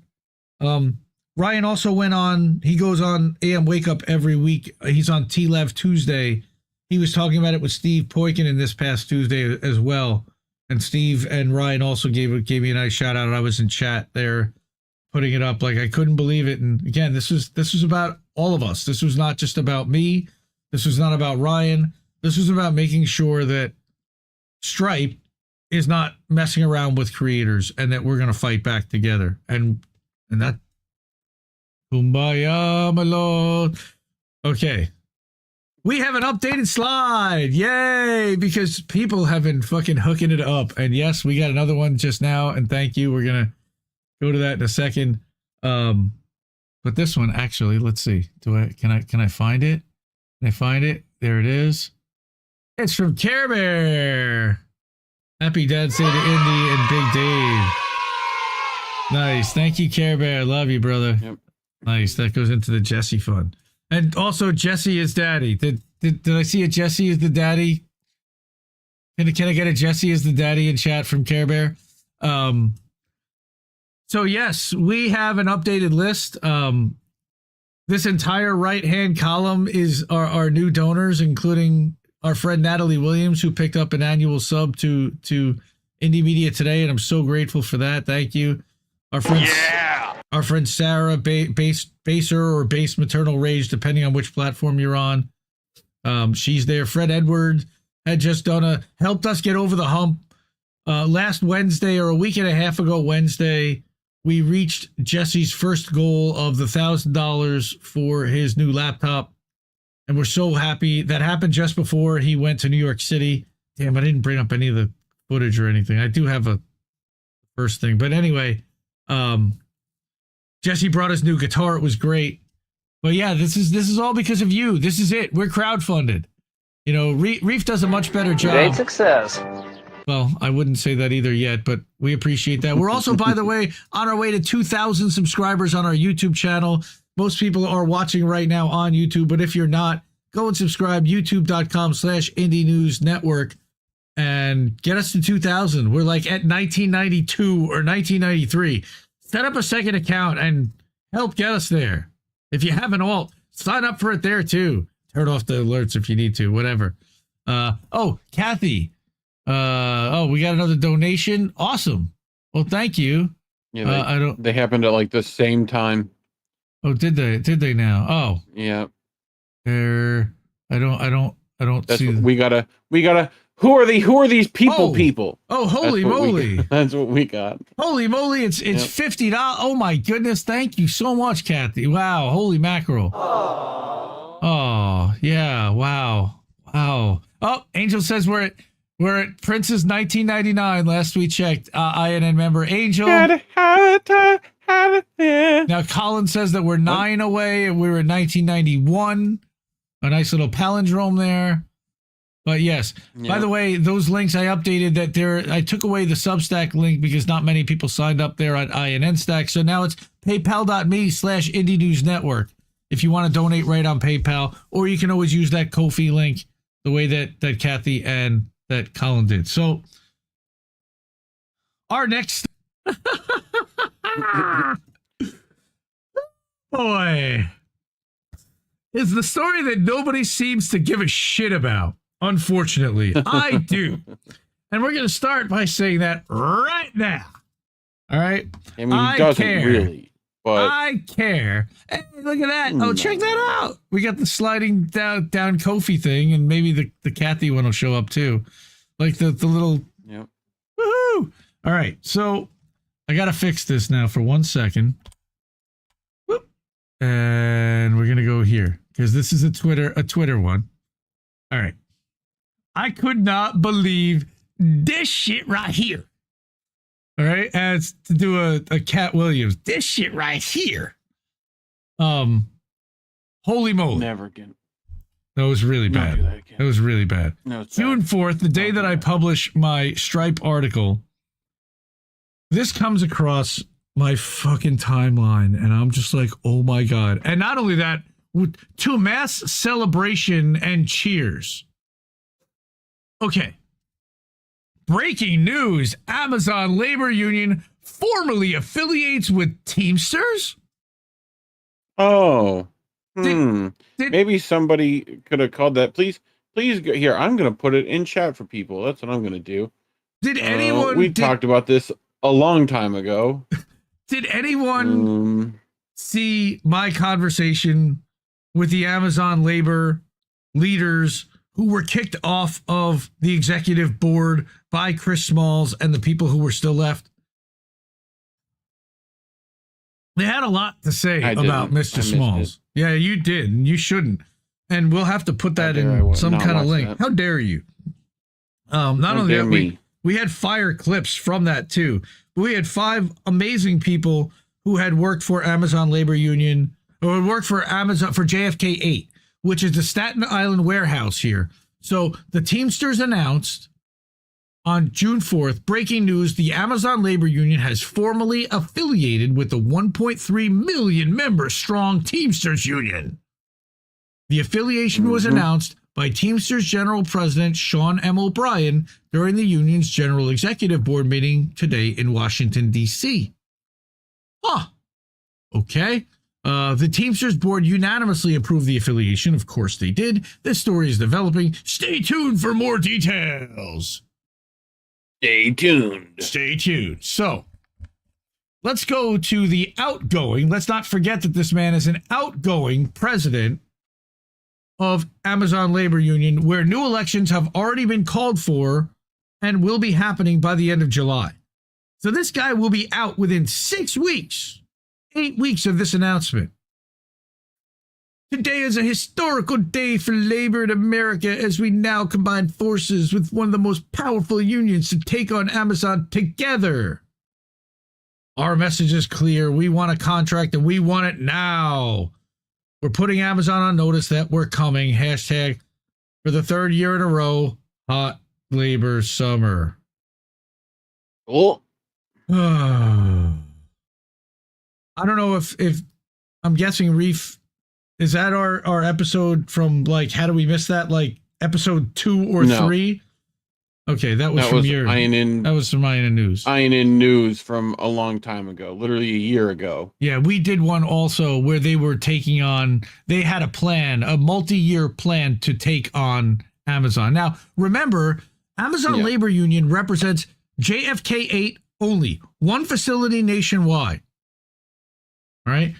Ryan also went on. He goes on AM Wake Up every week. He's on TLAV Tuesday. He was talking about it with Steve Poikonen this past Tuesday as well. And Steve and Ryan also gave me a nice shout out. I was in chat there putting it up. Like, I couldn't believe it. And again, this was about all of us. This was not just about me. This was not about Ryan. This was about making sure that Stripe is not messing around with creators and that we're going to fight back together. And that, kumbaya, my lord. Okay. We have an updated slide. Yay. Because people have been fucking hooking it up. And yes, we got another one just now. And thank you. We're going to go to that in a second. But this one, actually, let's see. Can I find it? Can I find it? There it is. It's from Care Bear. Happy Dad's Day to Indy and Big Dave. Nice. Thank you, Care Bear. Love you, brother. Yep. Nice. That goes into the Jesse fund. And also, Jesse is daddy. Did I see a Jesse is the daddy? Can I get a Jesse is the daddy in chat from Care Bear? So yes, we have an updated list. This entire right-hand column is our new donors, including our friend Natalie Williams, who picked up an annual sub to Indie Media today, and I'm so grateful for that. Thank you. Our friend Sarah, Baser or Base Maternal Rage, depending on which platform you're on. She's there. Fred Edward had just helped us get over the hump. Last Wednesday, or a week and a half ago Wednesday, we reached Jesse's first goal of the $1,000 for his new laptop. And we're so happy. That happened just before he went to New York City. Damn, I didn't bring up any of the footage or anything. I do have a first thing. But anyway, Jesse brought his new guitar. It was great. But yeah, this is all because of you. This is it. We're crowdfunded. You know, Reef does a much better job. Great success. Well, I wouldn't say that either yet, but we appreciate that. We're also, by the way, on our way to 2,000 subscribers on our YouTube channel. Most people are watching right now on YouTube, but if you're not, go and subscribe, youtube.com/Indie News Network, and get us to 2,000. We're like at 1992 or 1993. Set up a second account and help get us there. If you have an alt, sign up for it there too. Turn off the alerts if you need to, whatever. Kathy. We got another donation. Awesome. Well, thank you. Yeah, they happened at like the same time. Oh, did they now? Oh. Yeah. I don't That's see. We gotta, who are these people? Oh, holy moly. That's what we got. Holy moly. It's $50. Oh my goodness. Thank you so much, Kathy. Wow. Holy mackerel. Oh, yeah. Wow. Oh, Angel says we're We're at Prince's 1999. Last we checked. INN member Angel. Now Colin says that we're 9 away, and we were in 1991. A nice little palindrome there. But yes, by the way, those links I updated that there. I took away the Substack link because not many people signed up there at INN Stack. So now it's paypal.me/Indie News Network if you want to donate right on PayPal, or you can always use that Ko-fi link the way that Kathy and that Colin did. So our next boy is the story that nobody seems to give a shit about. Unfortunately, I do. And we're going to start by saying that right now. All right? I mean, he doesn't really, but... I care. Hey, look at that. Oh, check that out. We got the sliding down Ko-fi thing, and maybe the Kathy one will show up too. Like the little... Yep. Woohoo! All right, so I got to fix this now for 1 second. Whoop. And we're going to go here, because this is a Twitter one. All right. I could not believe this shit right here. All right, as to do a Cat Williams. This shit right here. Holy moly! Never again. That was really bad. Do that again. That was really bad. No, it's June bad. 4th, the day that I publish my Stripe article. This comes across my fucking timeline, and I'm just like, oh my god! And not only that, to mass celebration and cheers. Okay. Breaking news. Amazon labor union formally affiliates with Teamsters? Oh. Maybe somebody could have called that. Please go here. I'm going to put it in chat for people. That's what I'm going to do. Did anyone... We talked about this a long time ago. Did anyone see my conversation with the Amazon labor leaders who were kicked off of the executive board by Chris Smalls and the people who were still left? They had a lot to say about Mr. Smalls. Yeah, you did, and you shouldn't. And we'll have to put that in some kind of link. How dare you? Not only that, we had fire clips from that too. But we had 5 amazing people who had worked for Amazon Labor Union, or had worked for Amazon for JFK 8. Which is the Staten Island warehouse here. So the Teamsters announced on June 4th, breaking news, the Amazon Labor Union has formally affiliated with the 1.3 million member strong Teamsters Union. The affiliation was announced by Teamsters General President Sean M. O'Brien during the union's General Executive Board meeting today in Washington, D.C. Huh. Okay. The Teamsters board unanimously approved the affiliation. Of course they did. This story is developing. Stay tuned for more details. Stay tuned. Stay tuned. So, let's go to the outgoing. Let's not forget that this man is an outgoing president of Amazon Labor Union, where new elections have already been called for and will be happening by the end of July. So this guy will be out within 6 weeks. 8 weeks of this announcement. Today is a historical day for labor in America as we now combine forces with one of the most powerful unions to take on Amazon together. Our message is clear. We want a contract and we want it now. We're putting Amazon on notice that we're coming. Hashtag for the 3rd year in a row, hot labor summer. Oh. I don't know if I'm guessing Reef, is that our episode from, like, how do we miss that? Like episode 2 or 3? Okay, that was from INN. That was from INN News. INN News from a long time ago, literally a year ago. Yeah, we did one also where they were taking on, they had a plan, a multi-year plan to take on Amazon. Now, remember, Amazon Labor Union represents JFK 8 only, one facility nationwide. All right.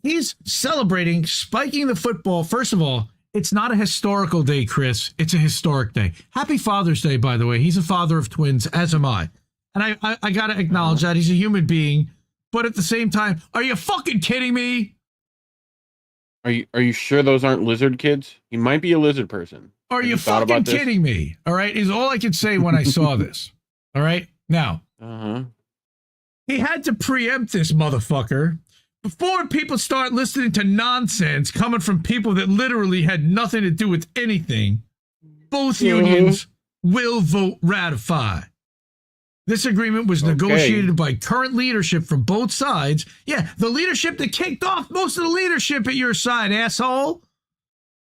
He's celebrating, spiking the football. First of all, it's not a historical day, Chris. It's a historic day. Happy Father's Day, by the way. He's a father of twins, as am I. And I got to acknowledge that he's a human being. But at the same time, are you fucking kidding me? Are you sure those aren't lizard kids? He might be a lizard person. Are Have you thought fucking about this? kidding me? All right, is all I could say when I saw this. All right, now he had to preempt this motherfucker before people start listening to nonsense coming from people that literally had nothing to do with anything. Both unions will vote ratify. This agreement was negotiated by current leadership from both sides. Yeah, the leadership that kicked off most of the leadership at your side, asshole,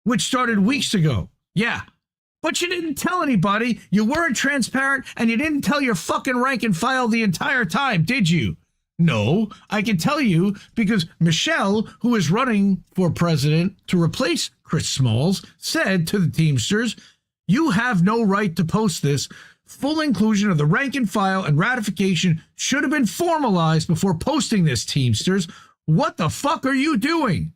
which started weeks ago. Yeah, but you didn't tell anybody. You weren't transparent, and you didn't tell your fucking rank and file the entire time, did you? No, I can tell you because Michelle, who is running for president to replace Chris Smalls, said to the Teamsters, "You have no right to post this. Full inclusion of the rank and file and ratification should have been formalized before posting this, Teamsters. What the fuck are you doing?"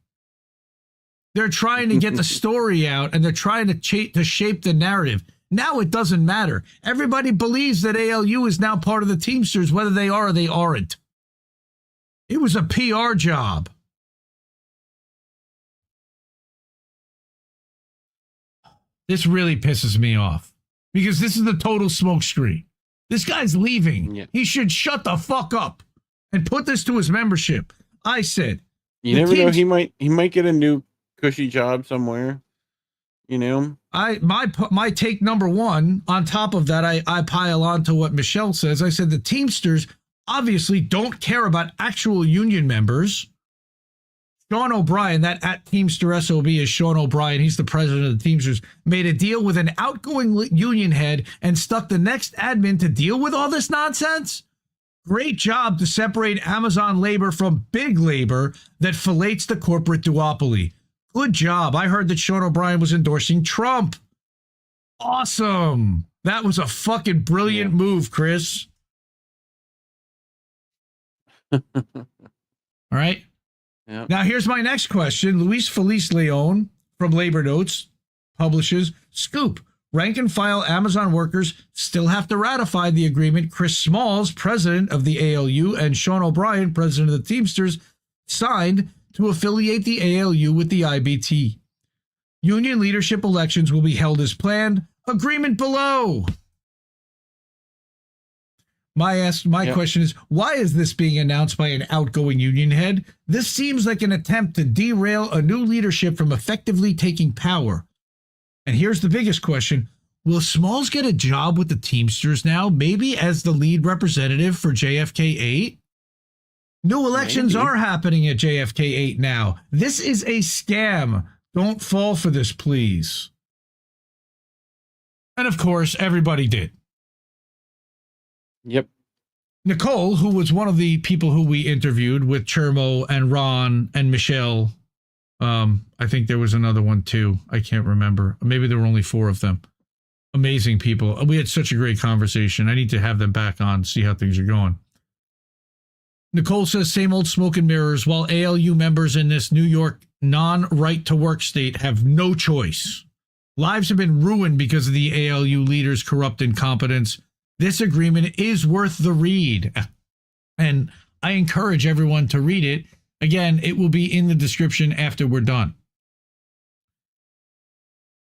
They're trying to get the story out, and they're trying to shape the narrative. Now it doesn't matter. Everybody believes that ALU is now part of the Teamsters, whether they are or they aren't. It was a PR job. This really pisses me off because this is the total smokescreen. This guy's leaving. Yeah. He should shut the fuck up and put this to his membership. I said, you never know. He might get a new cushy job somewhere. You know, my take number one. On top of that, I pile on to what Michelle says. I said the Teamsters obviously don't care about actual union members. Sean O'Brien, that at Teamster SOB is Sean O'Brien. He's the president of the Teamsters, made a deal with an outgoing union head and stuck the next admin to deal with all this nonsense. Great job to separate Amazon labor from big labor that fillets the corporate duopoly. Good job. I heard that Sean O'Brien was endorsing Trump. Awesome. That was a fucking brilliant move, Chris. All right. Yep. Now, here's my next question. Luis Felice Leon from Labor Notes publishes, Scoop, rank and file Amazon workers still have to ratify the agreement Chris Smalls, president of the ALU, and Sean O'Brien, president of the Teamsters, signed to affiliate the ALU with the IBT. Union leadership elections will be held as planned. Agreement below. My question is, why is this being announced by an outgoing union head? This seems like an attempt to derail a new leadership from effectively taking power. And here's the biggest question. Will Smalls get a job with the Teamsters now, maybe as the lead representative for JFK 8? New elections are happening at JFK 8 now. This is a scam. Don't fall for this, please. And of course, everybody did. Yep. Nicole, who was one of the people who we interviewed with Chermo and Ron and Michelle. I think there was another one too. I can't remember. Maybe there were only 4 of them. Amazing people. We had such a great conversation. I need to have them back on, see how things are going. Nicole says, same old smoke and mirrors, while ALU members in this New York non-right-to-work state have no choice. Lives have been ruined because of the ALU leaders' corrupt incompetence. This agreement is worth the read, and I encourage everyone to read it. Again, it will be in the description after we're done.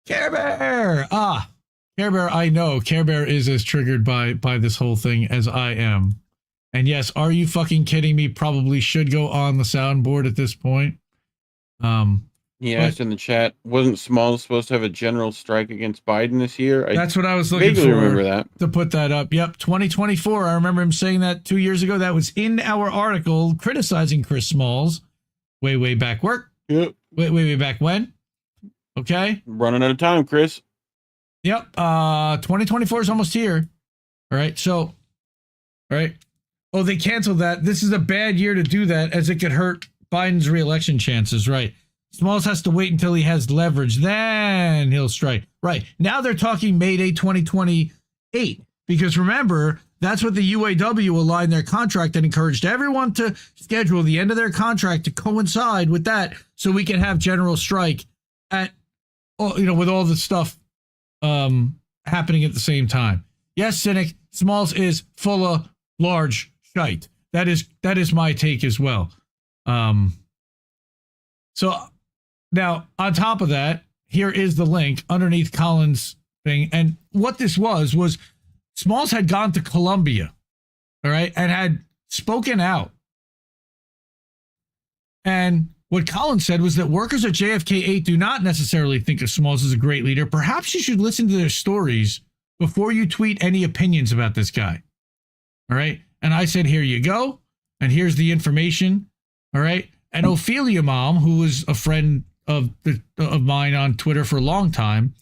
Care Bear! Care Bear, I know. Care Bear is as triggered by this whole thing as I am. And yes, are you fucking kidding me? Probably should go on the soundboard at this point. He asked in the chat, wasn't Smalls supposed to have a general strike against Biden this year? That's what I was looking for. Remember that. To put that up. Yep, 2024. I remember him saying that 2 years ago. That was in our article criticizing Chris Smalls. Way back work. Yep. Way back when. Okay. Running out of time, Chris. Yep. 2024 is almost here. All right. So, all right. Oh, they canceled that. This is a bad year to do that, as it could hurt Biden's reelection chances. Right. Smalls has to wait until he has leverage. Then he'll strike. Right. Now they're talking May Day 2028. Because remember, that's what the UAW aligned their contract and encouraged everyone to schedule the end of their contract to coincide with that, so we can have general strike at, with all the stuff happening at the same time. Yes, Cynic, Smalls is full of large shite. That is my take as well. So Now, on top of that, here is the link underneath Colin's thing. And what this was Smalls had gone to Colombia, all right, and had spoken out. And what Colin said was that workers at JFK 8 do not necessarily think of Smalls as a great leader. Perhaps you should listen to their stories before you tweet any opinions about this guy. All right. And I said, here you go. And here's the information. All right. And Ophelia Mom, who was a friend of mine on Twitter for a long time,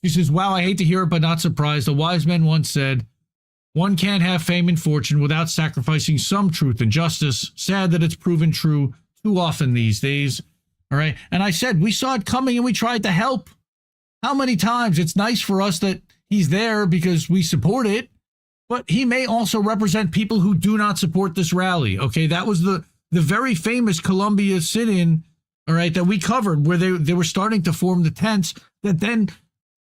she says, wow, I hate to hear it, but not surprised. A wise man once said, one can't have fame and fortune without sacrificing some truth and justice. Sad that it's proven true too often these days. All right. And I said, we saw it coming and we tried to help. How many times? It's nice for us that he's there because we support it, but he may also represent people who do not support this rally. Okay. That was the very famous Columbia sit-in, all right, that we covered, where they were starting to form the tents that then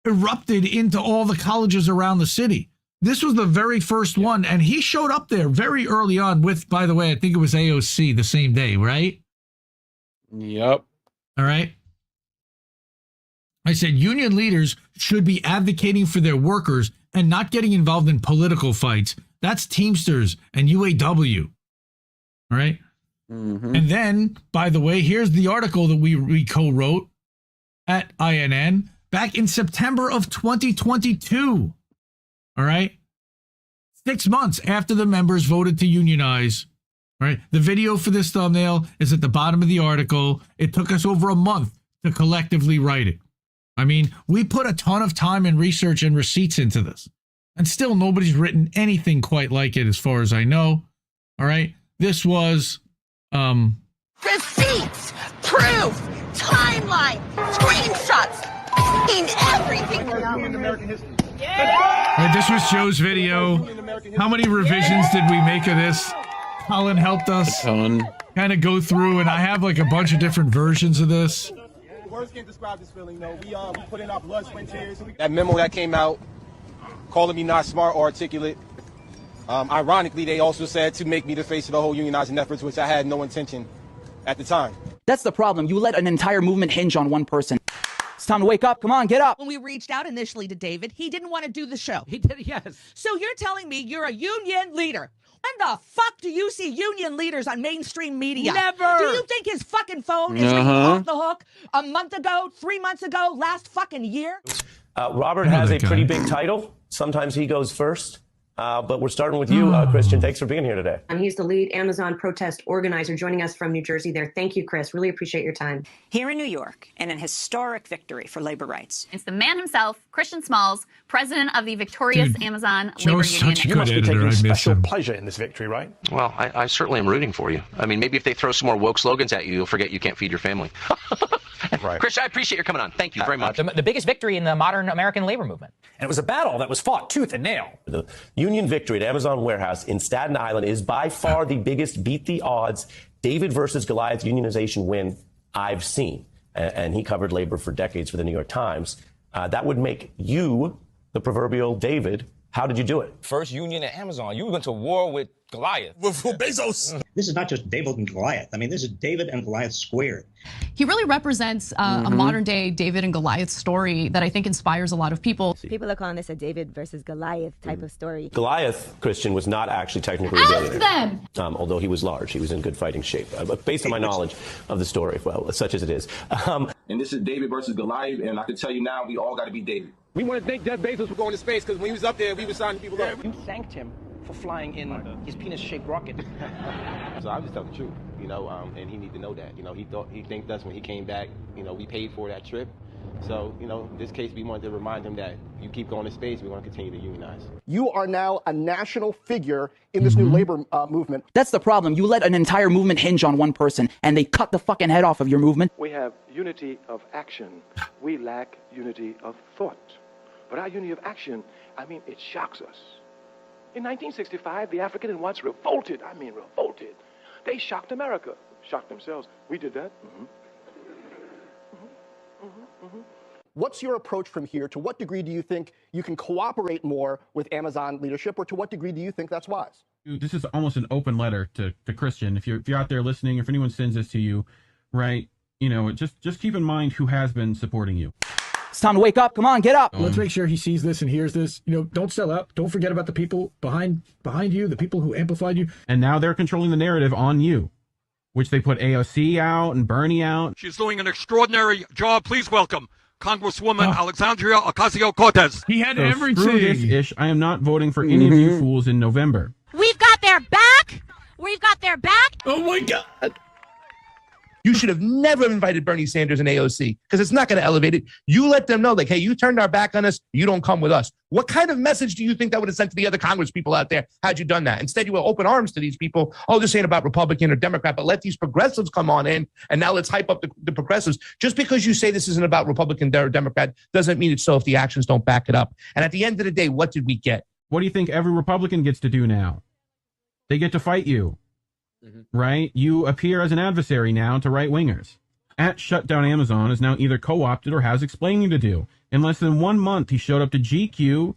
erupted into all the colleges around the city. This was the very first one, and he showed up there very early on with, by the way, I think it was AOC the same day, right? Yep. All right. I said union leaders should be advocating for their workers and not getting involved in political fights. That's Teamsters and UAW. All right. Mm-hmm. And then, by the way, here's the article that we co-wrote at INN back in September of 2022. All right. 6 months after the members voted to unionize. All right. The video for this thumbnail is at the bottom of the article. It took us over a month to collectively write it. I mean, we put a ton of time and research and receipts into this, and still nobody's written anything quite like it as far as I know. All right. This was receipts, proof, timeline, screenshots, everything. Right, this was Joe's video. How many revisions did we make of this? Colin helped us kind of go through, and I have like a bunch of different versions of this. Words can't describe this feeling, though. We put in our blood, sweat, and tears. That memo that came out, calling me not smart or articulate. Ironically, they also said to make me the face of the whole unionizing efforts, which I had no intention at the time. That's the problem. You let an entire movement hinge on one person. It's time to wake up. Come on, get up. When we reached out initially to David, he didn't want to do the show. He did, yes. So you're telling me you're a union leader. When the fuck do you see union leaders on mainstream media? Never. Do you think his fucking phone is ringing off the hook a month ago, 3 months ago, last fucking year? Robert has a pretty big title. Sometimes he goes first. But we're starting with you, Christian. Thanks for being here today. And he's the lead Amazon protest organizer joining us from New Jersey there. Thank you, Chris. Really appreciate your time. Here in New York, in an historic victory for labor rights. It's the man himself, Christian Smalls, president of the victorious Amazon Joe's labor such union. a good editor. I miss him. Pleasure in this victory, right? Well, I certainly am rooting for you. I mean, maybe if they throw some more woke slogans at you, you'll forget you can't feed your family. Right. Chris, I appreciate your coming on. Thank you very much. The biggest victory in the modern American labor movement. And it was a battle that was fought tooth and nail. The Union victory at Amazon warehouse in Staten Island is by far the biggest beat the odds David versus Goliath unionization win I've seen. And he covered labor for decades for the New York Times. That would make you the proverbial David. How did you do it? First union at Amazon. You went to war with Goliath. With Bezos. This is not just David and Goliath. I mean, this is David and Goliath squared. He really represents a modern day David and Goliath story that I think inspires a lot of people. People are calling this a David versus Goliath type of story. Goliath, Christian, was not actually technically a billionaire. Ask them! Although he was large. He was in good fighting shape. But based on my knowledge of the story, well, such as it is. And this is David versus Goliath, and I can tell you now, we all got to be David. We want to thank Jeff Bezos for going to space, because when he was up there, we were signing people up. You thanked him for flying in his penis-shaped rocket. So I'm just telling the truth, you know, and he need to know that. You know, he thanked us when he came back. You know, we paid for that trip. So, you know, in this case, we wanted to remind him that you keep going to space, we're going to continue to unionize. You are now a national figure in this new labor movement. That's the problem. You let an entire movement hinge on one person, and they cut the fucking head off of your movement. We have unity of action. We lack unity of thought. But our unity of action, I mean, it shocks us. In 1965, the African and whites revolted. I mean, revolted. They shocked America, shocked themselves. We did that. What's your approach from here? To what degree do you think you can cooperate more with Amazon leadership, or to what degree do you think that's wise? This is almost an open letter to Christian. If you're out there listening, if anyone sends this to you, right? You know, just keep in mind who has been supporting you. It's time to wake up. Come on, get up. Let's make sure he sees this and hears this. You know, don't sell out. Don't forget about the people behind you, the people who amplified you. And now they're controlling the narrative on you, which they put AOC out and Bernie out. She's doing an extraordinary job. Please welcome Congresswoman Alexandria Ocasio-Cortez. He had So everything. Screw this ish. I am not voting for any of you fools in November. We've got their back. We've got their back. Oh my God. You should have never invited Bernie Sanders and AOC because it's not going to elevate it. You let them know, like, hey, you turned our back on us. You don't come with us. What kind of message do you think that would have sent to the other Congress people out there had you done that? Instead, you will open arms to these people. Oh, this ain't about Republican or Democrat, but let these progressives come on in. And now let's hype up the progressives. Just because you say this isn't about Republican or Democrat doesn't mean it's so if the actions don't back it up. And at the end of the day, what did we get? What do you think every Republican gets to do now? They get to fight you, right? You appear as an adversary now to right-wingers. At Shut Down Amazon is now either co-opted or has explaining to do. In less than 1 month, he showed up to GQ,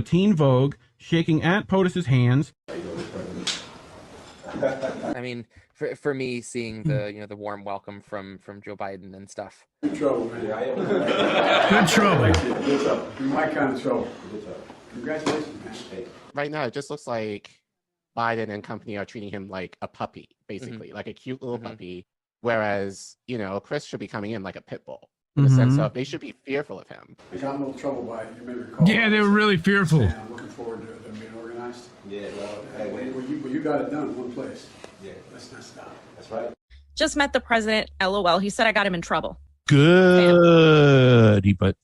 Teen Vogue, shaking at POTUS's hands. I mean, for me, seeing the the warm welcome from Joe Biden and stuff. Good trouble, man. Good trouble. Good trouble. My kind of trouble. Congratulations, man. Right now, it just looks like Biden and company are treating him like a puppy, basically, like a cute little puppy. Whereas, Chris should be coming in like a pit bull. In the sense of they should be fearful of him. They got in a little trouble by it. You may recall. Yeah, they were really fearful. I'm looking forward to them being organized. Yeah, well, you got it done in one place. Yeah, let's not stop. That's right. Just met the president. LOL. He said I got him in trouble. Good. But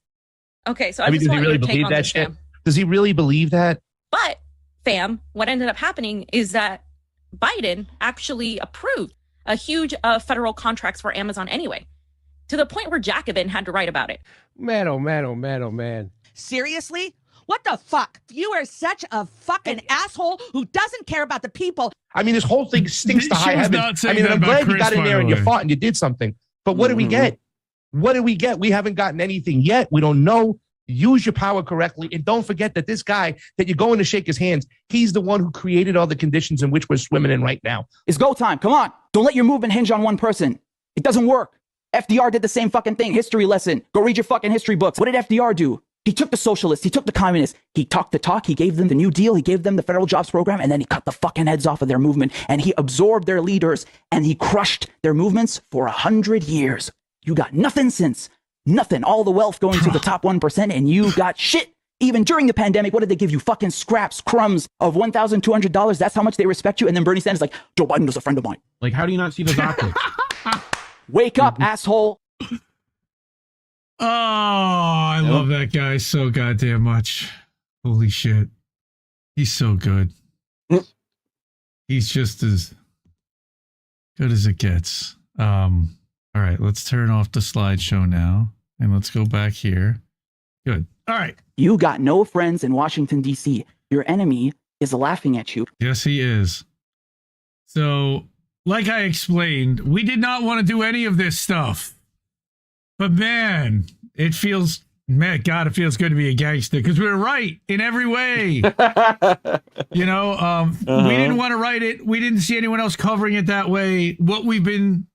okay, so I mean, just does he want really your take believe on that this, shit? fam. Does he really believe that? But fam, what ended up happening is that Biden actually approved a huge federal contracts for Amazon anyway, to the point where Jacobin had to write about it. Man, oh man, oh man, oh man. Seriously? What the fuck? You are such a fucking asshole who doesn't care about the people. I mean, this whole thing stinks to high heaven. I mean, I'm glad you got in there and you fought and you did something. But what did we get? What did we get? We haven't gotten anything yet. We don't know. Use your power correctly. And don't forget that this guy that you're going to shake his hands, he's the one who created all the conditions in which we're swimming in right now. It's go time. Come on. Don't let your movement hinge on one person. It doesn't work. FDR did the same fucking thing. History lesson. Go read your fucking history books. What did FDR do? He took the socialists. He took the communists. He talked the talk. He gave them the New Deal. He gave them the federal jobs program. And then he cut the fucking heads off of their movement. And he absorbed their leaders. And he crushed their movements for 100 years. You got nothing since. Nothing. All the wealth going to the top 1%. And you got shit. Even during the pandemic, what did they give you? Fucking scraps, crumbs of $1,200. That's how much they respect you. And then Bernie Sanders is like, Joe Biden was a friend of mine. Like, how do you not see those optics? Wake up, asshole. Oh, I love that guy so goddamn much. Holy shit. He's so good. He's just as good as it gets. All right, let's turn off the slideshow now and let's go back here. Good. All right. You got no friends in Washington, D.C. Your enemy is laughing at you. Yes, he is. So, like I explained, we did not want to do any of this stuff. But man, it feels good to be a gangster because we were right in every way. We didn't want to write it. We didn't see anyone else covering it that way. What we've been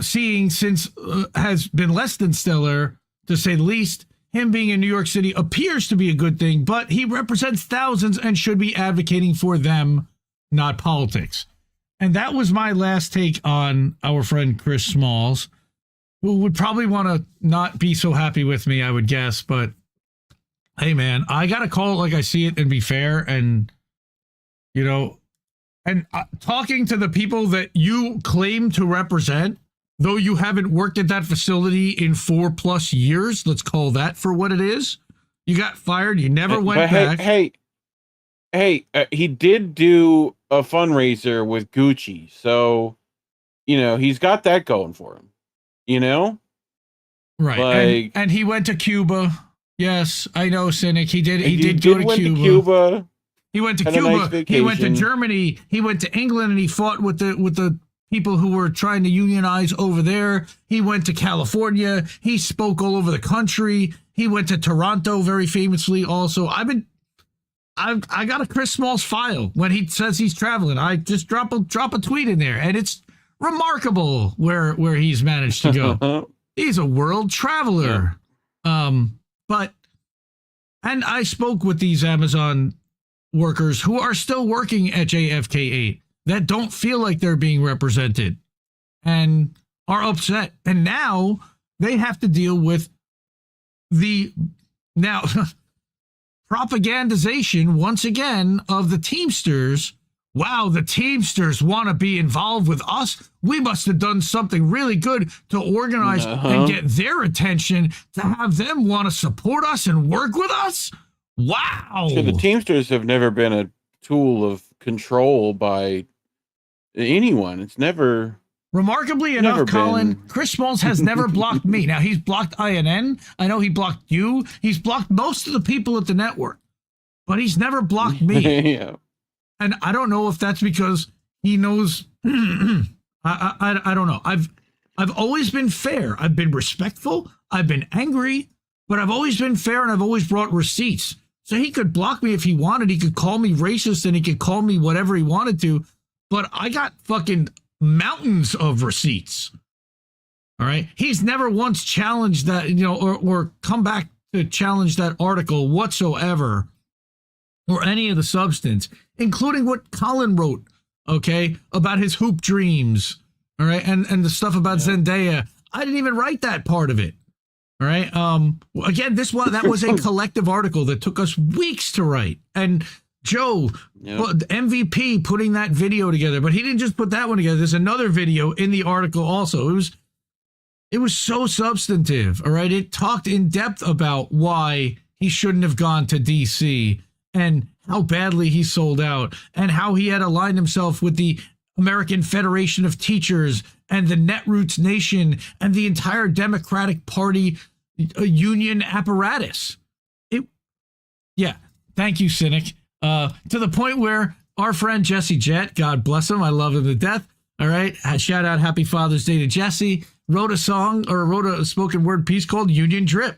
seeing since has been less than stellar, to say the least. Him being in New York City appears to be a good thing, but he represents thousands and should be advocating for them, not politics. And that was my last take on our friend Chris Smalls, who would probably want to not be so happy with me, I would guess. But hey, man, I got to call it like I see it and be fair. And, talking to the people that you claim to represent, though you haven't worked at that facility in 4+ years, let's call that for what it is. You got fired. You never went back. Hey, he did do a fundraiser with Gucci. So, he's got that going for him, Right. And he went to Cuba. Yes, I know, Cynic. He did go to Cuba. He went to Cuba. Nice he went to Germany. He went to England and he fought with the people who were trying to unionize over there. He went to California. He spoke all over the country. He went to Toronto very famously also. I got a Chris Smalls file when he says he's traveling. I just drop a tweet in there, and it's remarkable where he's managed to go. He's a world traveler. But I spoke with these Amazon workers who are still working at JFK8 that don't feel like they're being represented and are upset. And now they have to deal with the propagandization once again of the Teamsters. Wow, the Teamsters want to be involved with us. We must have done something really good to organize and get their attention to have them want to support us and work with us. Wow. So the Teamsters have never been a tool of control by anyone. It's never... Remarkably enough, Colin, Chris Smalls has never blocked me. Now, he's blocked INN. I know he blocked you. He's blocked most of the people at the network. But he's never blocked me. Yeah. And I don't know if that's because he knows... I don't know. I've always been fair. I've been respectful. I've been angry. But I've always been fair, and I've always brought receipts. So he could block me if he wanted. He could call me racist, and he could call me whatever he wanted to. But I got fucking... mountains of receipts. All right. He's never once challenged that, or come back to challenge that article whatsoever, or any of the substance, including what Colin wrote, okay, about his hoop dreams. All right. And the stuff about Zendaya. I didn't even write that part of it. All right. Again, that was a collective article that took us weeks to write. And Joe, MVP, putting that video together, but he didn't just put that one together. There's another video in the article also. It was so substantive, all right? It talked in depth about why he shouldn't have gone to DC and how badly he sold out and how he had aligned himself with the American Federation of Teachers and the Netroots Nation and the entire Democratic Party union apparatus. Thank you, Cynic. To the point where our friend Jesse Jett, God bless him, I love him to death. All right, shout out Happy Father's Day to Jesse. Wrote a spoken word piece called Union Drip.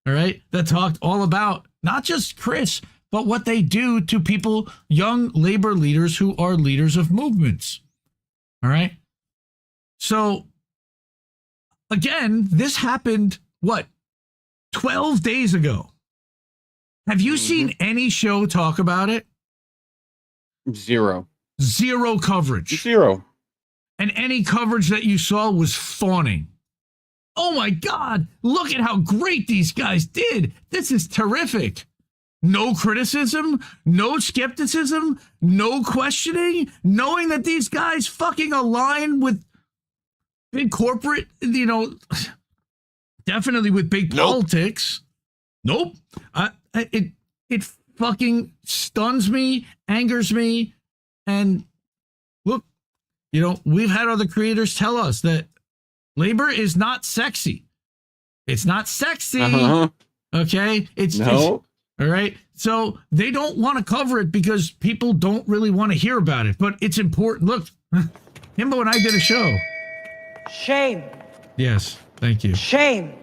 All right, that talked all about not just Chris, but what they do to people, young labor leaders who are leaders of movements. All right. So again, this happened 12 days ago. Have you seen any show talk about it? Zero coverage. Zero. And any coverage that you saw was fawning. Oh my God, look at how great these guys did. This is terrific. No criticism, no skepticism, no questioning, knowing that these guys fucking align with big corporate, definitely with big politics. Nope. It fucking stuns me, angers me. And look, we've had other creators tell us that labor is not sexy. It's not sexy. Okay. All right. So they don't want to cover it because people don't really want to hear about it, but it's important. Look, Himbo and I did a show. Shame. Yes. Thank you. Shame.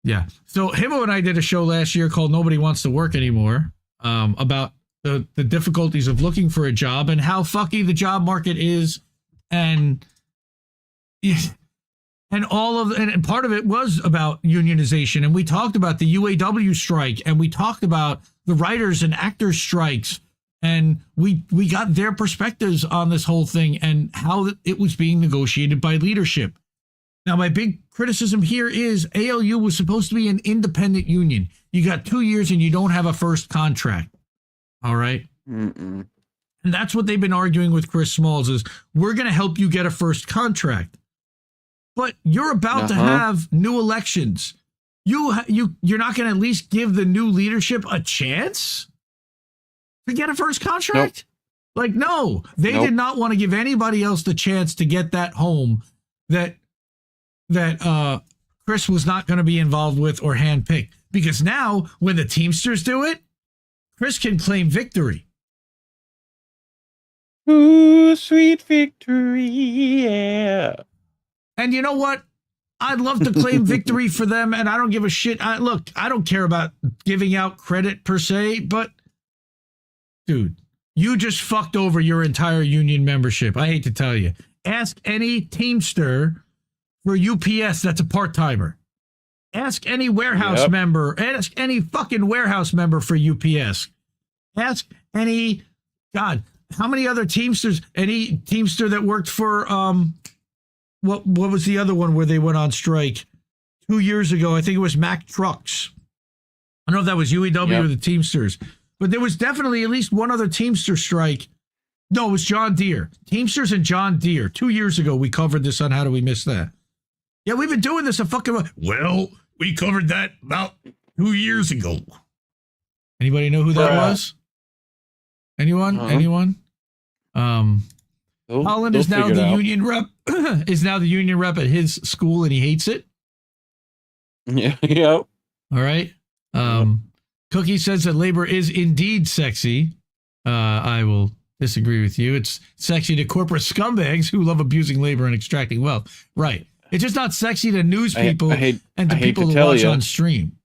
Yeah. So Himbo and I did a show last year called Nobody Wants to Work Anymore, about the difficulties of looking for a job and how fucky the job market is. And part of it was about unionization. And we talked about the UAW strike, and we talked about the writers and actors strikes. And we got their perspectives on this whole thing and how it was being negotiated by leadership. Now, my big criticism here is ALU was supposed to be an independent union. You got 2 years and you don't have a first contract. All right. And that's what they've been arguing with Chris Smalls is we're going to help you get a first contract. But you're about to have new elections. You're not going to at least give the new leadership a chance to get a first contract? Nope. No, they did not want to give anybody else the chance to get that home that Chris was not going to be involved with or handpicked. Because now, when the Teamsters do it, Chris can claim victory. Ooh, sweet victory, yeah. And you know what? I'd love to claim victory for them, and I don't give a shit. I don't care about giving out credit per se, but, dude, you just fucked over your entire union membership. I hate to tell you. Ask any Teamster for UPS that's a part-timer. Ask any warehouse member. Ask any fucking warehouse member for UPS. Ask any, God, how many other Teamsters, any Teamster that worked for, what was the other one where they went on strike 2 years ago? I think it was Mack Trucks. I don't know if that was UAW or the Teamsters, but there was definitely at least one other Teamster strike. No, it was John Deere. Teamsters and John Deere. 2 years ago, we covered this on How Do We Miss That? Yeah, we've been doing this a fucking... Well, we covered that about 2 years ago. Anybody know who that was? Anyone? Anyone? Holland is now the union rep. Is now the union rep at his school, and he hates it. Yeah. Yep. All right. Cookie says that labor is indeed sexy. I will disagree with you. It's sexy to corporate scumbags who love abusing labor and extracting wealth. Right. It's just not sexy to news people and to people who watch on stream.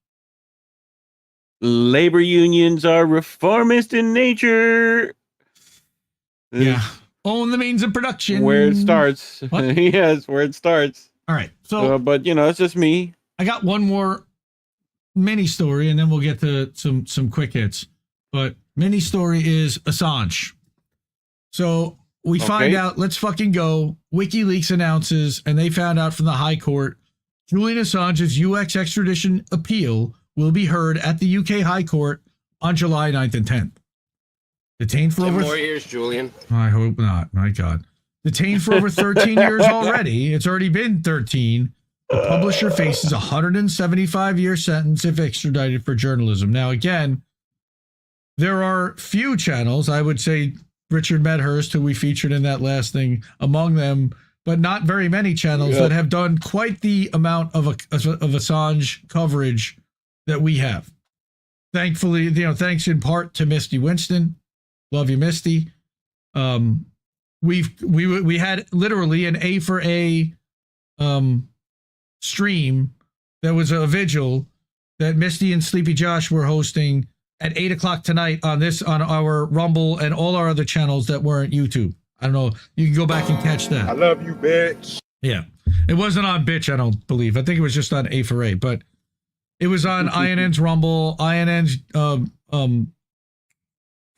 Labor unions are reformist in nature. Yeah. Own the means of production. Where it starts. Yes, where it starts. All right. So, but it's just me. I got one more mini story, and then we'll get to some quick hits. But mini story is Assange. So we find out, let's fucking go. WikiLeaks announces, and they found out from the High Court, Julian Assange's US extradition appeal will be heard at the UK High Court on July 9th and 10th. Detained for 10 over... more years, Julian. I hope not. My God. Detained for over 13 years already. It's already been 13. The publisher faces a 175-year sentence if extradited for journalism. Now, again, there are few channels, I would say Richard Medhurst, who we featured in that last thing, among them, but not very many channels that have done quite the amount of Assange coverage that we have. Thankfully, thanks in part to Misty Winston. Love you, Misty. We had literally an A for A stream that was a vigil that Misty and Sleepy Josh were hosting at 8 o'clock tonight on our Rumble and all our other channels that weren't YouTube. I don't know. You can go back and catch that. I love you, bitch. Yeah. It wasn't on Bitch, I don't believe. I think it was just on A for A, but it was on INN's Rumble, INN's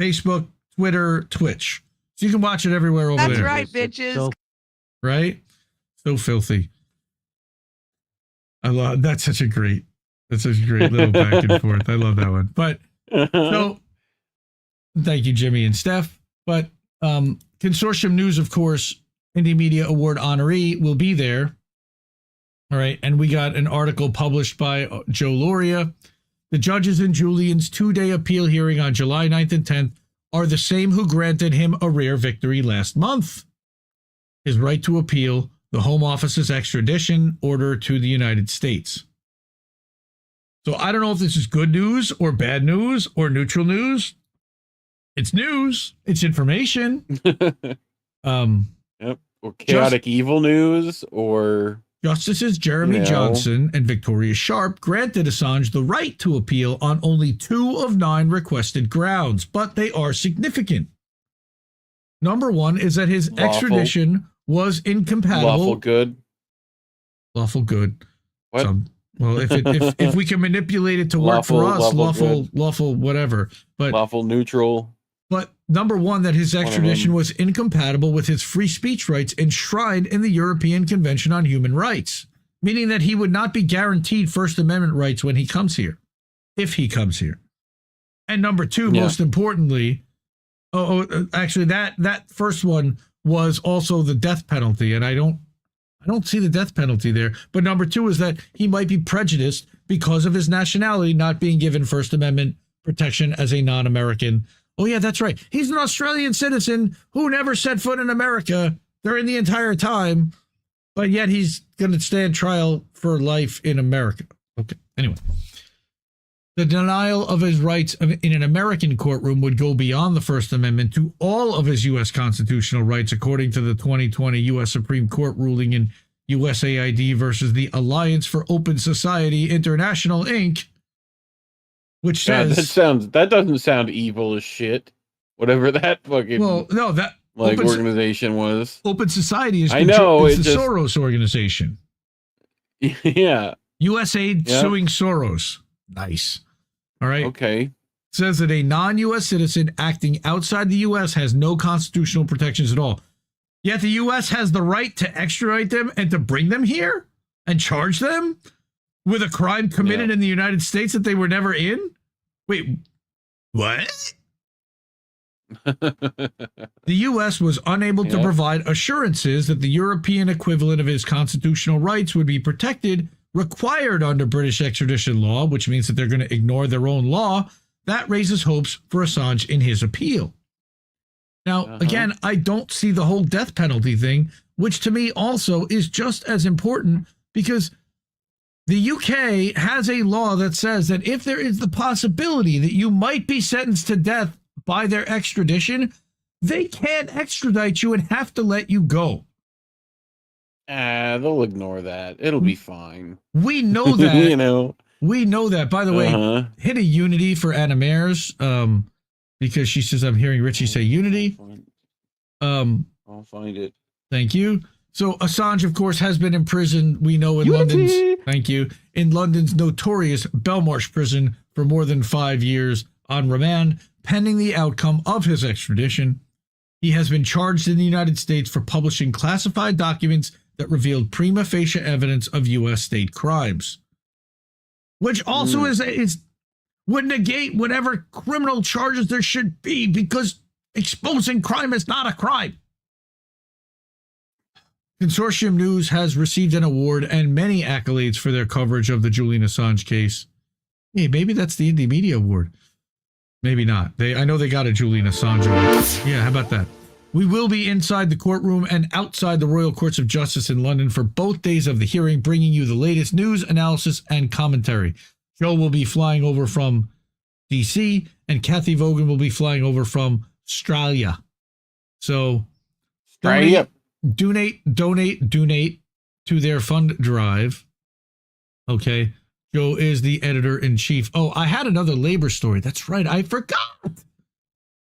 Facebook, Twitter, Twitch. So you can watch it everywhere over there. That's right, bitches. Right? So filthy. I love that's such a great little back and forth. I love that one. But so thank you, Jimmy and Steph. But Consortium News, of course, Indie Media Award honoree will be there. All right. And we got an article published by Joe Loria. The judges in Julian's 2-day appeal hearing on July 9th and 10th are the same who granted him a rare victory last month. His right to appeal the Home Office's extradition order to the United States. So I don't know if this is good news or bad news or neutral news. It's news. It's information. Or chaotic evil news, or Justices Jeremy Johnson and Victoria Sharp granted Assange the right to appeal on only 2 of 9 requested grounds, but they are significant. Number 1 is that his extradition was incompatible. Lawful good. What? Well, if we can manipulate it to work for us, lawful whatever. But lawful neutral. But number 1, that his extradition was incompatible with his free speech rights enshrined in the European Convention on Human Rights, meaning that he would not be guaranteed First Amendment rights when he comes here, if he comes here. And number 2, most importantly, actually that first one was also the death penalty, and I don't see the death penalty there. But number 2 is that he might be prejudiced because of his nationality not being given First Amendment protection as a non-American. Oh, yeah, that's right. He's an Australian citizen who never set foot in America during the entire time, but yet he's going to stand trial for life in America. Okay, anyway. The denial of his rights in an American courtroom would go beyond the First Amendment to all of his U.S. constitutional rights, according to the 2020 U.S. Supreme Court ruling in USAID versus the Alliance for Open Society International, Inc., which says that doesn't sound evil as shit. Whatever that fucking. Well, no, that organization was. Open Society is I know, it's it the just- Soros organization. Yeah. USAID Yep. suing Soros. Nice. All right. Okay. Says that a non-U.S. citizen acting outside the U.S. has no constitutional protections at all. Yet the U.S. has the right to extradite them and to bring them here and charge them with a crime committed in the United States that they were never in? Wait, what? The U.S. was unable to provide assurances that the European equivalent of his constitutional rights would be protected, required under British extradition law, which means that they're going to ignore their own law. That raises hopes for Assange in his appeal. Now, again, I don't see the whole death penalty thing, which to me also is just as important, because the UK has a law that says that if there is the possibility that you might be sentenced to death by their extradition, they can't extradite you and have to let you go. They'll ignore that. It'll be fine. We know that. You know. We know that. By the way, hit a Unity for Anna Mares, because she says, I'm hearing Richie say Unity. I'll find it. Thank you. So Assange, of course, has been in prison. We know in London's, thank you, in London's notorious Belmarsh prison for more than 5 years on remand, pending the outcome of his extradition. He has been charged in the United States for publishing classified documents that revealed prima facie evidence of U.S. state crimes, which also would negate whatever criminal charges there should be, because exposing crime is not a crime. Consortium News has received an award and many accolades for their coverage of the Julian Assange case. Hey, maybe that's the Indie Media Award. Maybe not. I know they got a Julian Assange award. Yeah, how about that? We will be inside the courtroom and outside the Royal Courts of Justice in London for both days of the hearing, bringing you the latest news, analysis, and commentary. Joe will be flying over from DC, and Kathy Vogan will be flying over from Australia. So, donate to their fund drive. Okay. Joe is the editor-in-chief. Oh, I had another labor story. That's right. I forgot.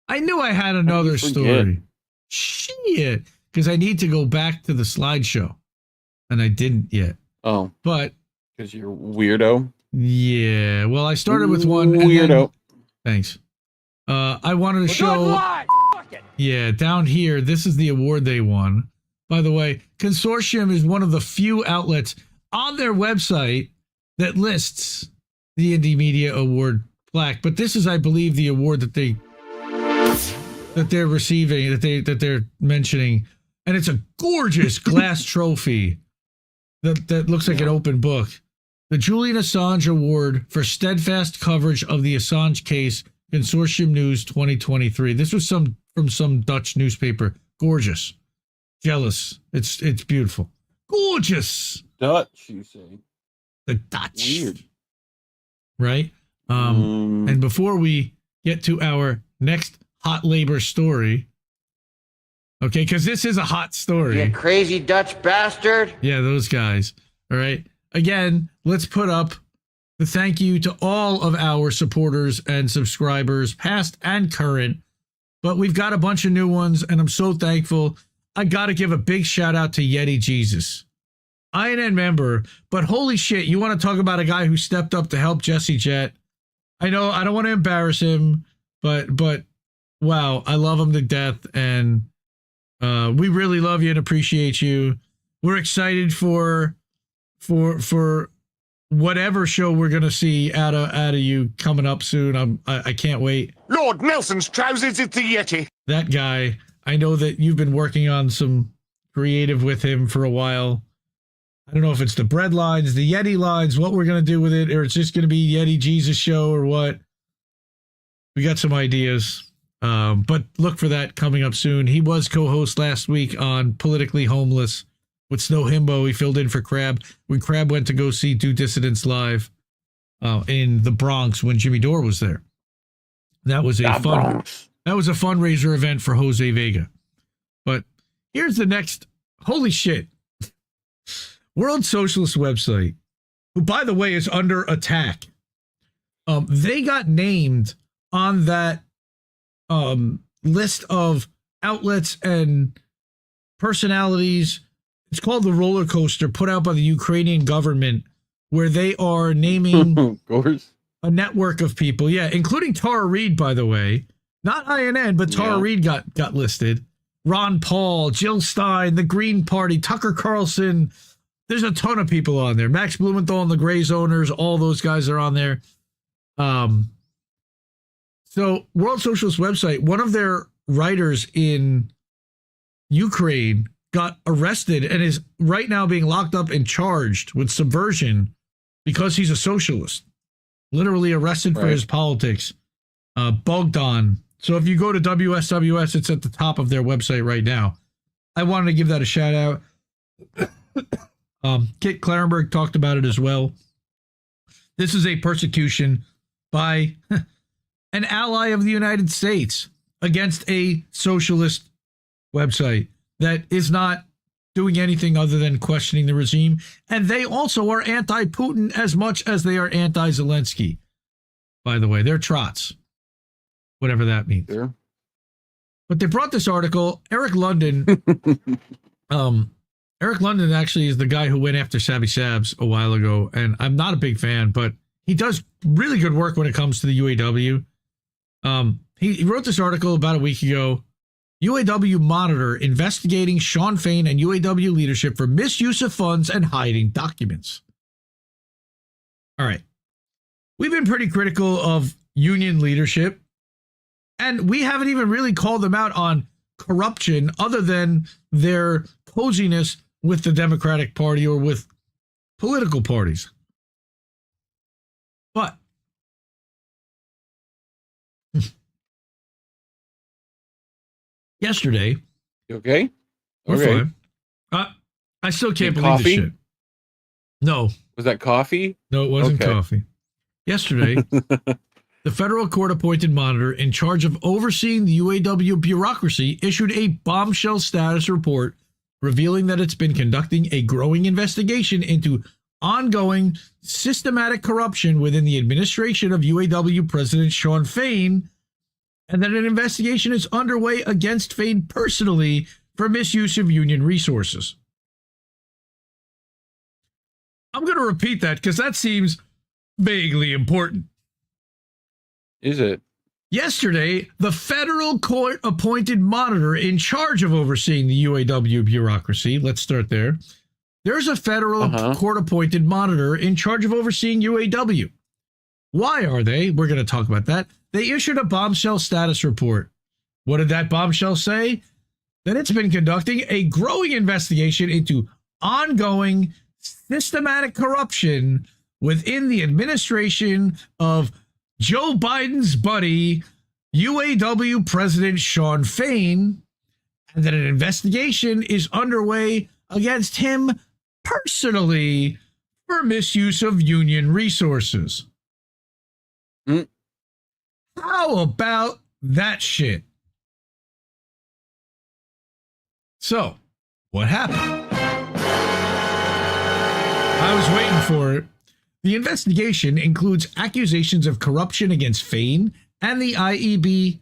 I knew I had another story. Shit. Because I need to go back to the slideshow. And I didn't yet. Oh. But. Because you're a weirdo. Yeah. Well, I started with one. Weirdo. Thanks. I wanted to show. Yeah, down here, this is the award they won. By the way, Consortium is one of the few outlets on their website that lists the Indie Media Award plaque. But this is, I believe, the award that they're receiving, that they're mentioning, and it's a gorgeous glass trophy that looks like an open book. The Julian Assange Award for steadfast coverage of the Assange case, Consortium News 2023. This was from some Dutch newspaper. Gorgeous. Jealous. It's beautiful. Gorgeous. Dutch, you say? The Dutch. Weird. Right? And before we get to our next hot labor story, okay, because this is a hot story. You crazy Dutch bastard. Yeah, those guys. All right. Again, let's put up the thank you to all of our supporters and subscribers, past and current. But we've got a bunch of new ones, and I'm so thankful. I got to give a big shout out to Yeti Jesus. I ain't a member, but holy shit, you want to talk about a guy who stepped up to help Jesse Jett. I know I don't want to embarrass him, but wow, I love him to death, and we really love you and appreciate you. We're excited for whatever show we're gonna see out of you coming up soon. I can't wait. Lord Nelson's trousers, it's the Yeti. That guy, I know that you've been working on some creative with him for a while. I don't know if it's the bread lines, the Yeti lines, what we're gonna do with it, or it's just gonna be Yeti Jesus show or what. We got some ideas, but look for that coming up soon. He was co-host last week on Politically Homeless with Snow Himbo. He filled in for Crab when Crab went to go see Do Dissidents live in the Bronx when Jimmy Dore was there. That was a fundraiser event for Jose Vega. But here's the next. Holy shit. World Socialist website, who, by the way, is under attack. They got named on that list of outlets and personalities. It's called the roller coaster put out by the Ukrainian government, where they are naming Of course. a network of people. Yeah, including Tara Reade, by the way. Not INN, but Tara Reade got listed. Ron Paul, Jill Stein, the Green Party, Tucker Carlson. There's a ton of people on there. Max Blumenthal and the Grays owners, all those guys are on there. So World Socialist website, one of their writers in Ukraine got arrested and is right now being locked up and charged with subversion because he's a socialist. Literally arrested for his politics. Bogdan. So if you go to WSWS, it's at the top of their website right now. I wanted to give that a shout out. Kit Clarenberg talked about it as well. This is a persecution by an ally of the United States against a socialist website that is not doing anything other than questioning the regime. And they also are anti-Putin as much as they are anti-Zelensky. By the way, they're trots, whatever that means. Sure. But they brought this article. Eric London, Eric London actually is the guy who went after Savvy Sabs a while ago, and I'm not a big fan, but he does really good work when it comes to the UAW. He wrote this article about a week ago. UAW monitor investigating Sean Fain and UAW leadership for misuse of funds and hiding documents. All right. We've been pretty critical of union leadership, and we haven't even really called them out on corruption other than their coziness with the Democratic Party or with political parties. But yesterday, you okay? We're Okay. fine. I still can't Need believe coffee? this shit. No. Was that coffee? No, it wasn't Okay. coffee. Yesterday, the federal court-appointed monitor in charge of overseeing the UAW bureaucracy issued a bombshell status report revealing that it's been conducting a growing investigation into ongoing systematic corruption within the administration of UAW President Sean Fain, and that an investigation is underway against Fain personally for misuse of union resources. I'm going to repeat that because that seems vaguely important. Is it? Yesterday, the federal court-appointed monitor in charge of overseeing the UAW bureaucracy, let's start there. There's a federal court-appointed monitor in charge of overseeing UAW. Why are they? We're going to talk about that. They issued a bombshell status report. What did that bombshell say? That it's been conducting a growing investigation into ongoing systematic corruption within the administration of Joe Biden's buddy, UAW President Sean Fain, and that an investigation is underway against him personally for misuse of union resources. How about that shit? So, what happened? I was waiting for it. The investigation includes accusations of corruption against Fain and the IEB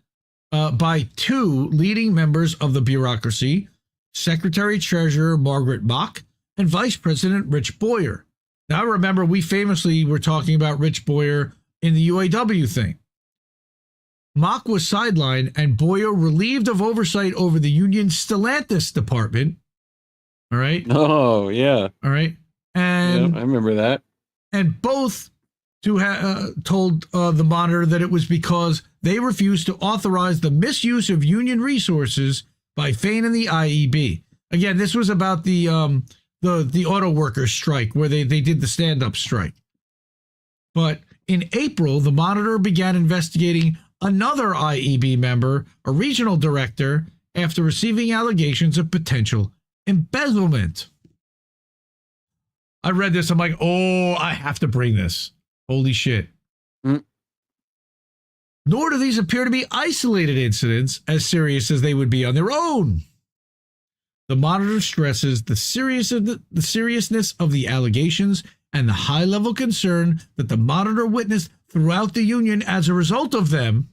by two leading members of the bureaucracy, Secretary-Treasurer Margaret Mock and Vice President Rich Boyer. Now, remember, we famously were talking about Rich Boyer in the UAW thing. Mock was sidelined and Boyer relieved of oversight over the union's Stellantis department. All right? Oh, yeah. All right? And I remember that. And both told the monitor that it was because they refused to authorize the misuse of union resources by Fain and the IEB. Again, this was about the auto workers strike where they did the stand-up strike. But in April, the monitor began investigating another IEB member, a regional director, after receiving allegations of potential embezzlement. I read this. I'm like, oh, I have to bring this. Holy shit. Nor do these appear to be isolated incidents as serious as they would be on their own. The monitor stresses the seriousness of the allegations and the high-level concern that the monitor witnessed throughout the union as a result of them.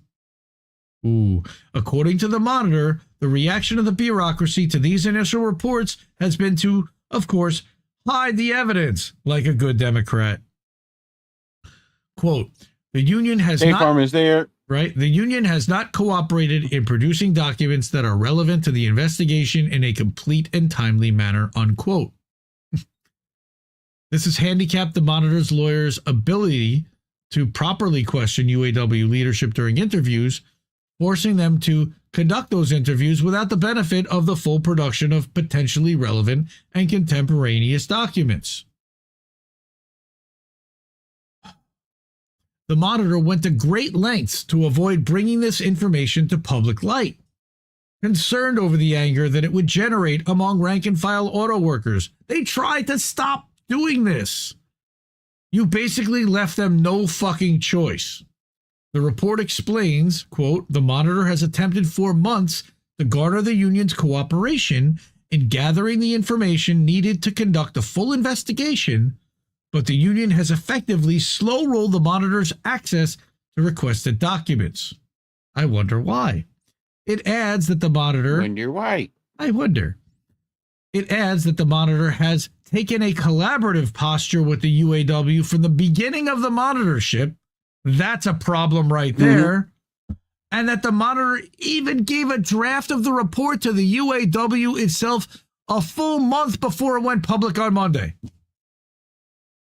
Ooh. According to the Monitor, the reaction of the bureaucracy to these initial reports has been to, of course, hide the evidence like a good Democrat. Quote, the union has State not... Farm is there. Right? The union has not cooperated in producing documents that are relevant to the investigation in a complete and timely manner, unquote. This has handicapped the Monitor's lawyers' ability to properly question UAW leadership during interviews, forcing them to conduct those interviews without the benefit of the full production of potentially relevant and contemporaneous documents. The Monitor went to great lengths to avoid bringing this information to public light, concerned over the anger that it would generate among rank-and-file auto workers. They tried to stop doing this. You basically left them no fucking choice. The report explains, quote, the Monitor has attempted for months to garner the union's cooperation in gathering the information needed to conduct a full investigation, but the union has effectively slow-rolled the Monitor's access to requested documents. I wonder why. It adds that the Monitor... When you're white. I wonder. It adds that the Monitor has taken a collaborative posture with the UAW from the beginning of the monitorship. That's a problem right there. And that the Monitor even gave a draft of the report to the UAW itself a full month before it went public on Monday.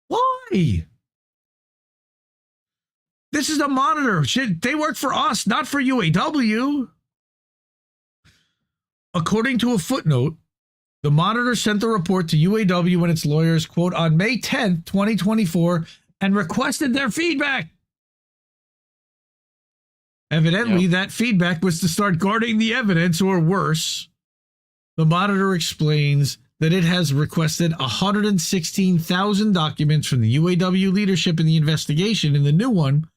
Why? This is the Monitor. Shit, they work for us, not for UAW. According to a footnote, the Monitor sent the report to UAW and its lawyers, quote, on May 10th, 2024, and requested their feedback. Evidently, that feedback was to start guarding the evidence, or worse. The Monitor explains that it has requested 116,000 documents from the UAW leadership in the investigation in the new one,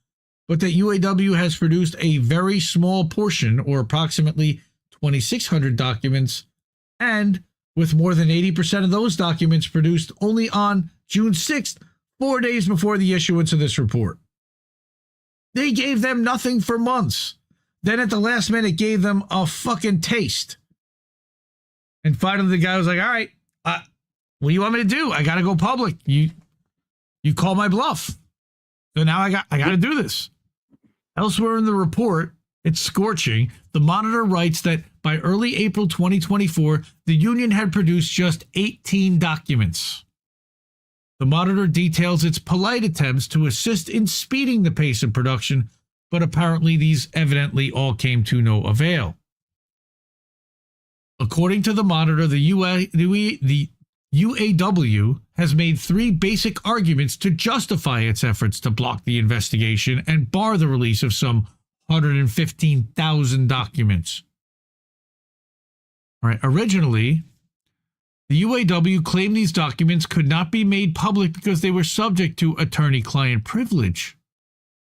but that UAW has produced a very small portion, or approximately 2,600 documents, and with more than 80% of those documents produced only on June 6th, 4 days before the issuance of this report. They gave them nothing for months. Then at the last minute gave them a fucking taste. And finally the guy was like, all right, what do you want me to do? I got to go public. You call my bluff. So now I got to do this. Elsewhere in the report, it's scorching. The Monitor writes that by early April 2024, the union had produced just 18 documents. The Monitor details its polite attempts to assist in speeding the pace of production, but apparently these evidently all came to no avail. According to the Monitor, the UAW has made three basic arguments to justify its efforts to block the investigation and bar the release of some 115,000 documents. All right, originally, the UAW claimed these documents could not be made public because they were subject to attorney-client privilege,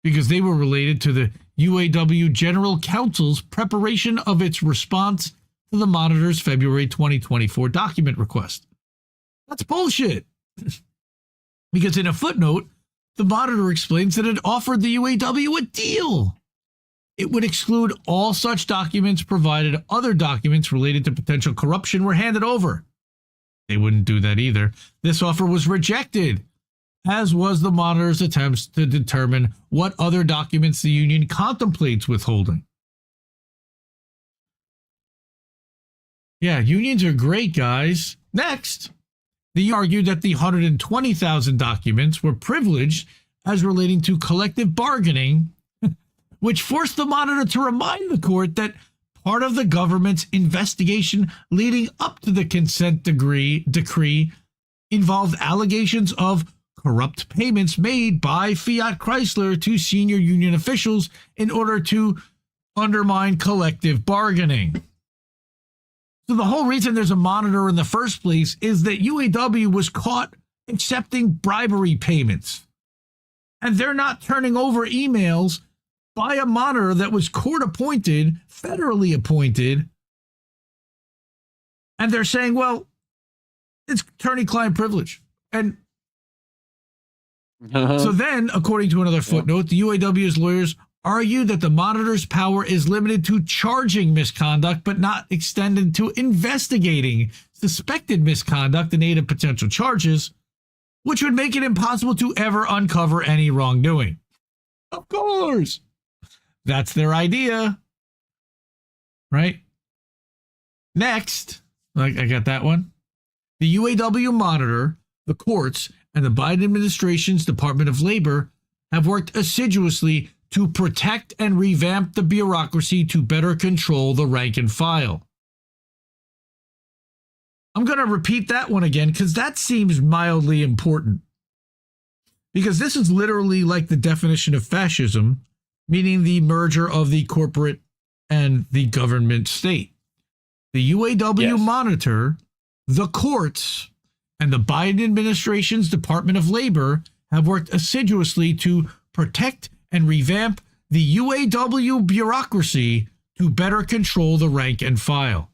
because they were related to the UAW General Counsel's preparation of its response to the Monitor's February 2024 document request. That's bullshit. Because in a footnote, the Monitor explains that it offered the UAW a deal. It would exclude all such documents provided other documents related to potential corruption were handed over. They wouldn't do that either. This offer was rejected, as was the Monitor's attempts to determine what other documents the union contemplates withholding. Yeah, unions are great, guys. Next, they argued that the 120,000 documents were privileged as relating to collective bargaining, which forced the Monitor to remind the court that part of the government's investigation leading up to the consent decree involved allegations of corrupt payments made by Fiat Chrysler to senior union officials in order to undermine collective bargaining. So the whole reason there's a Monitor in the first place is that UAW was caught accepting bribery payments. And they're not turning over emails by a Monitor that was court-appointed, federally appointed. And they're saying, well, it's attorney-client privilege. And so then, according to another footnote, the UAW's lawyers argued that the monitor's power is limited to charging misconduct, but not extended to investigating suspected misconduct in aid of potential charges, which would make it impossible to ever uncover any wrongdoing. Of course. That's their idea. Right? Next, I got that one. The UAW monitor, the courts, and the Biden administration's Department of Labor have worked assiduously to protect and revamp the bureaucracy to better control the rank and file. I'm going to repeat that one again because that seems mildly important. Because this is literally like the definition of fascism, meaning the merger of the corporate and the government state. The UAW monitor, the courts, and the Biden administration's Department of Labor have worked assiduously to protect and revamp the UAW bureaucracy to better control the rank and file.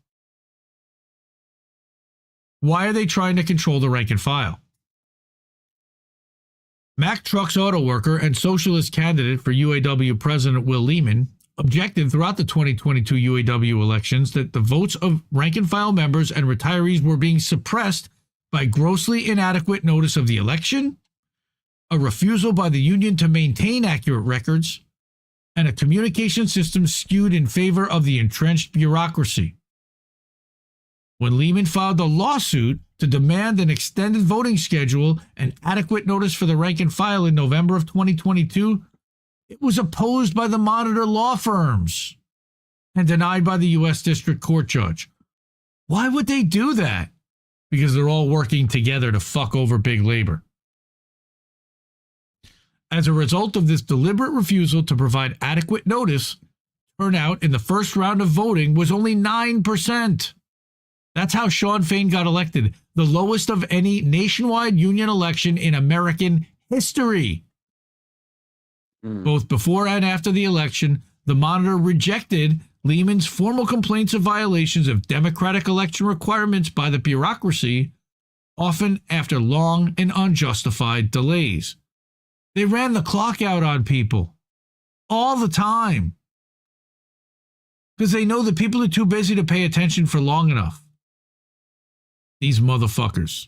Why are they trying to control the rank and file? Mack Trucks auto worker and socialist candidate for UAW President Will Lehman objected throughout the 2022 UAW elections that the votes of rank and file members and retirees were being suppressed by grossly inadequate notice of the election, a refusal by the union to maintain accurate records, and a communication system skewed in favor of the entrenched bureaucracy. When Lehman filed a lawsuit to demand an extended voting schedule and adequate notice for the rank and file in November of 2022, it was opposed by the monitor law firms and denied by the U.S. District Court judge. Why would they do that? Because they're all working together to fuck over big labor. As a result of this deliberate refusal to provide adequate notice, turnout in the first round of voting was only 9%. That's how Shawn Fain got elected, the lowest of any nationwide union election in American history. Both before and after the election, the monitor rejected Lehman's formal complaints of violations of democratic election requirements by the bureaucracy, often after long and unjustified delays. They ran the clock out on people all the time because they know that people are too busy to pay attention for long enough. These motherfuckers.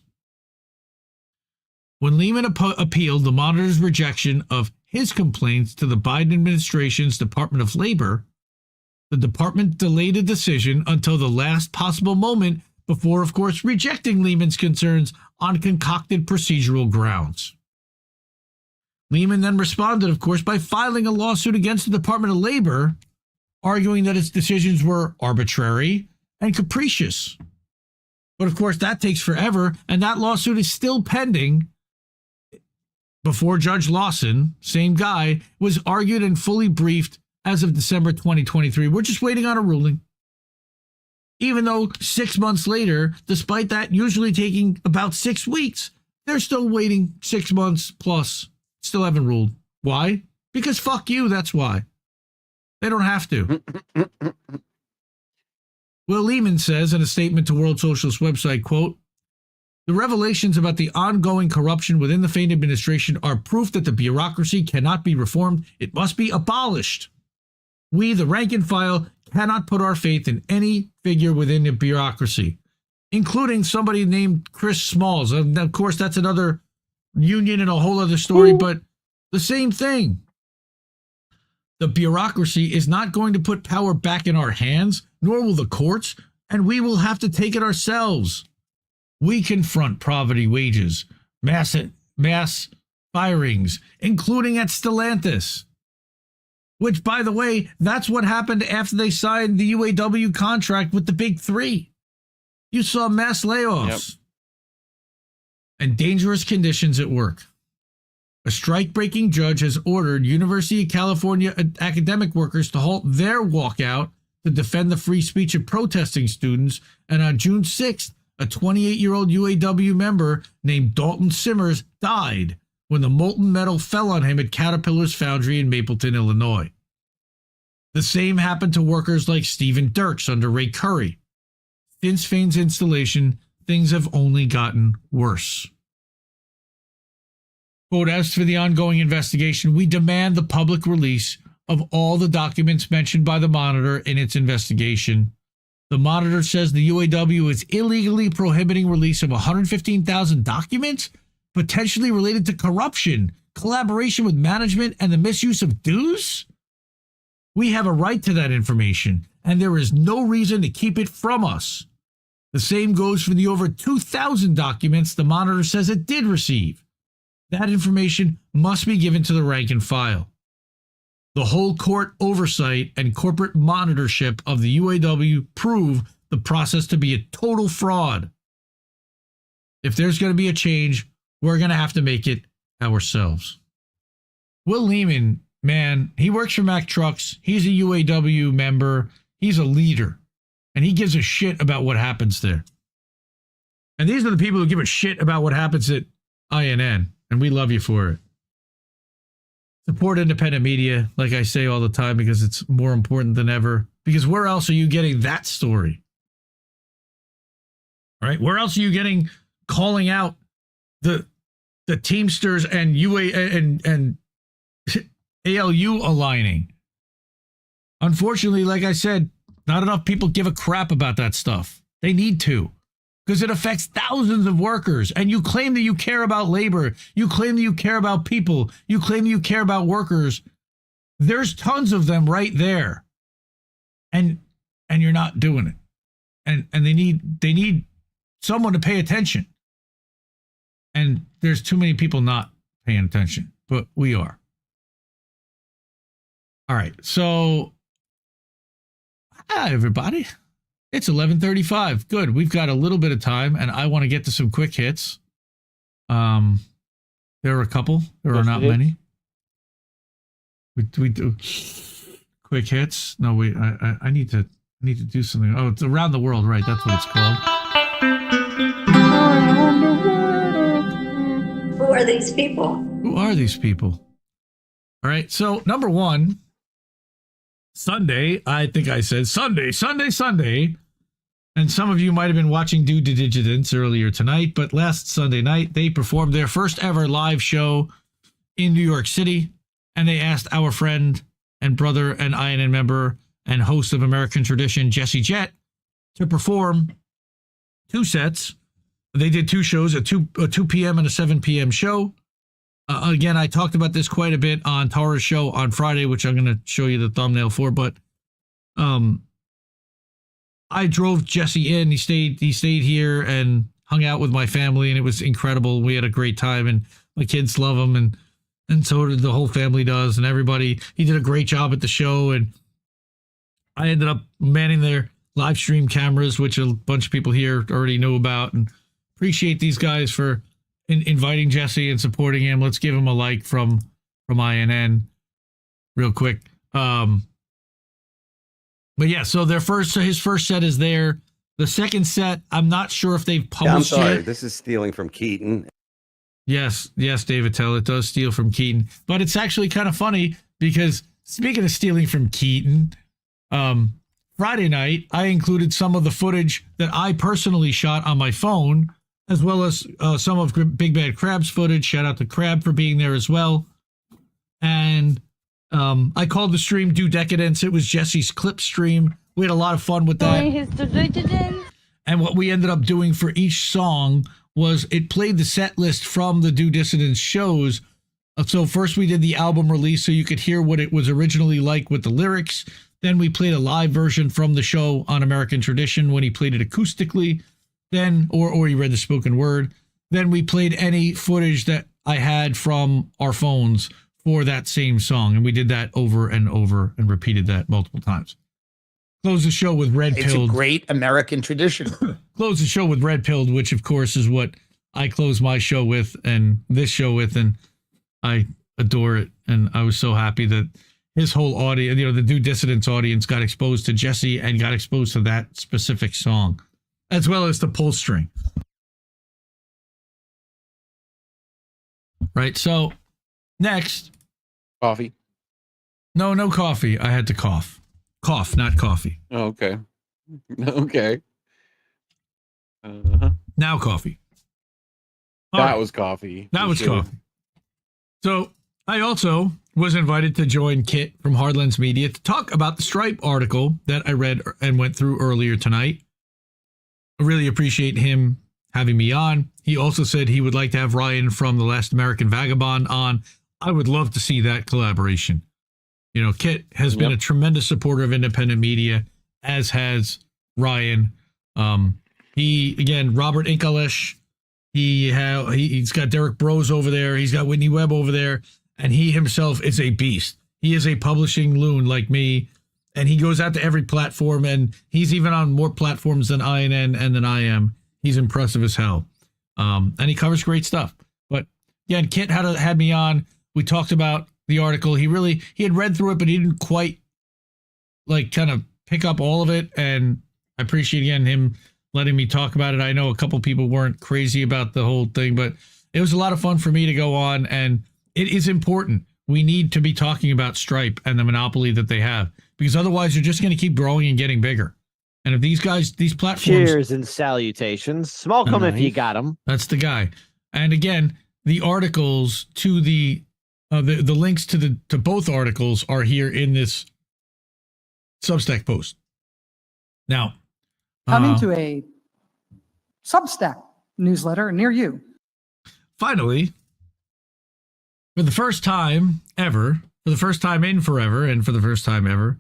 When Lehman appealed the monitor's rejection of his complaints to the Biden administration's Department of Labor, the department delayed a decision until the last possible moment before, of course, rejecting Lehman's concerns on concocted procedural grounds. Lehman then responded, of course, by filing a lawsuit against the Department of Labor, arguing that its decisions were arbitrary and capricious. But, of course, that takes forever, and that lawsuit is still pending before Judge Lawson, same guy, was argued and fully briefed as of December 2023. We're just waiting on a ruling. Even though 6 months later, despite that usually taking about 6 weeks, they're still waiting 6 months plus. Still haven't ruled. Why? Because fuck you, that's why. They don't have to. Will Lehman says in a statement to World Socialist website, quote, "The revelations about the ongoing corruption within the Fain administration are proof that the bureaucracy cannot be reformed. It must be abolished. We, the rank and file, cannot put our faith in any figure within the bureaucracy, including somebody named Chris Smalls." And of course, that's another union and a whole other story, but the same thing. The bureaucracy is not going to put power back in our hands, nor will the courts, and we will have to take it ourselves. We confront poverty wages, mass firings, including at Stellantis, which, by the way, that's what happened after they signed the UAW contract with the big three. You saw mass layoffs. Yep. And dangerous conditions at work. A strike-breaking judge has ordered University of California academic workers to halt their walkout to defend the free speech of protesting students, and on June 6th, a 28-year-old UAW member named Dalton Simmers died when the molten metal fell on him at Caterpillar's foundry in Mapleton, Illinois. The same happened to workers like Stephen Dirks under Ray Curry. Since Fain's installation, things have only gotten worse. Quote, "As for the ongoing investigation, we demand the public release of all the documents mentioned by the Monitor in its investigation. The Monitor says the UAW is illegally prohibiting release of 115,000 documents, potentially related to corruption, collaboration with management, and the misuse of dues? We have a right to that information, and there is no reason to keep it from us. The same goes for the over 2,000 documents the Monitor says it did receive. That information must be given to the rank and file. The whole court oversight and corporate monitorship of the UAW prove the process to be a total fraud. If there's going to be a change, we're going to have to make it ourselves. Will Lehman, man, he works for Mack Trucks. He's a UAW member. He's a leader. And he gives a shit about what happens there. And these are the people who give a shit about what happens at INN. And we love you for it. Support independent media, like I say all the time, because it's more important than ever. Because where else are you getting that story? All right? Where else are you getting calling out the Teamsters and and ALU aligning? Unfortunately, like I said, not enough people give a crap about that stuff. They need to, because it affects thousands of workers. And you claim that you care about labor. You claim that you care about people. You claim that you care about workers. There's tons of them right there. And you're not doing it. And they need someone to pay attention. And there's too many people not paying attention, but we are. All right. So, hi, everybody. It's 11:35. Good. We've got a little bit of time, and I want to get to some quick hits. There are a couple. There are not many. We do quick hits. No, I need to do something. Oh, it's around the world, right? That's what it's called. Who are these people? Who are these people? All right. So, number one, Sunday, I think I said Sunday. And some of you might have been watching Due Diligence earlier tonight, but last Sunday night, they performed their first ever live show in New York City. And they asked our friend and brother and INN member and host of American Tradition, Jett, to perform 2 sets. They did 2 shows, a 2 p.m. and a 7 p.m. show. Again, I talked about this quite a bit on Tara's show on Friday, which I'm going to show you the thumbnail for. But I drove Jesse in. He stayed here and hung out with my family, and it was incredible. We had a great time, and my kids love him, and so did the whole family does, and everybody. He did a great job at the show, and I ended up manning their live stream cameras, which a bunch of people here already know about, and appreciate these guys for inviting Jesse and supporting him. Let's give him a like from INN real quick. But yeah, so his first set is there. The second set, I'm not sure if they've published I'm sorry, yet. this is stealing from Keaton. Yes, David Tell, it does steal from Keaton. But it's actually kind of funny because speaking of stealing from Keaton, Friday night, I included some of the footage that I personally shot on my phone, as well as some of Big Bad Crab's footage. Shout out to Crab for being there as well. And I called the stream Do Decadence. It was Jesse's clip stream. We had a lot of fun with that. And what we ended up doing for each song was it played the set list from the Do Dissidence shows. So first we did the album release so you could hear what it was originally like with the lyrics. Then we played a live version from the show on American Tradition when he played it acoustically. Then, or he read the spoken word. Then we played any footage that I had from our phones for that same song. And we did that over and over and repeated that multiple times. Close the show with Red Pilled. It's a great American tradition. Close the show with Red Pilled, which of course is what I close my show with and this show with. And I adore it. And I was so happy that his whole audience, the Do Dissidence audience got exposed to Jesse and got exposed to that specific song, as well as the pull string. Right. So next. Coffee. No coffee. I had to cough. Cough, not coffee. Oh, okay. Okay. Now coffee. That was coffee. That was coffee. So I also was invited to join Kit from Hardlands Media to talk about the Stripe article that I read and went through earlier tonight. I really appreciate him having me on. He also said he would like to have Ryan from The Last American Vagabond on. I would love to see that collaboration. You know, Kit has been a tremendous supporter of independent media, as has Ryan. Robert Inkalish, he's got Derek Brose over there. He's got Whitney Webb over there. And he himself is a beast. He is a publishing loon like me. And he goes out to every platform. And he's even on more platforms than INN and than I am. He's impressive as hell. And he covers great stuff. But again, Kit had me on. We talked about the article. He had read through it, but he didn't quite kind of pick up all of it. And I appreciate, again, him letting me talk about it. I know a couple people weren't crazy about the whole thing, but it was a lot of fun for me to go on. And it is important. We need to be talking about Stripe and the monopoly that they have, because otherwise you're just going to keep growing and getting bigger. And if these platforms... Cheers and salutations. Smoke them if you got them. That's the guy. And again, the articles to the links to both articles are here in this Substack post. Now, coming to a Substack newsletter near you. Finally, for the first time ever, for the first time in forever, and for the first time ever,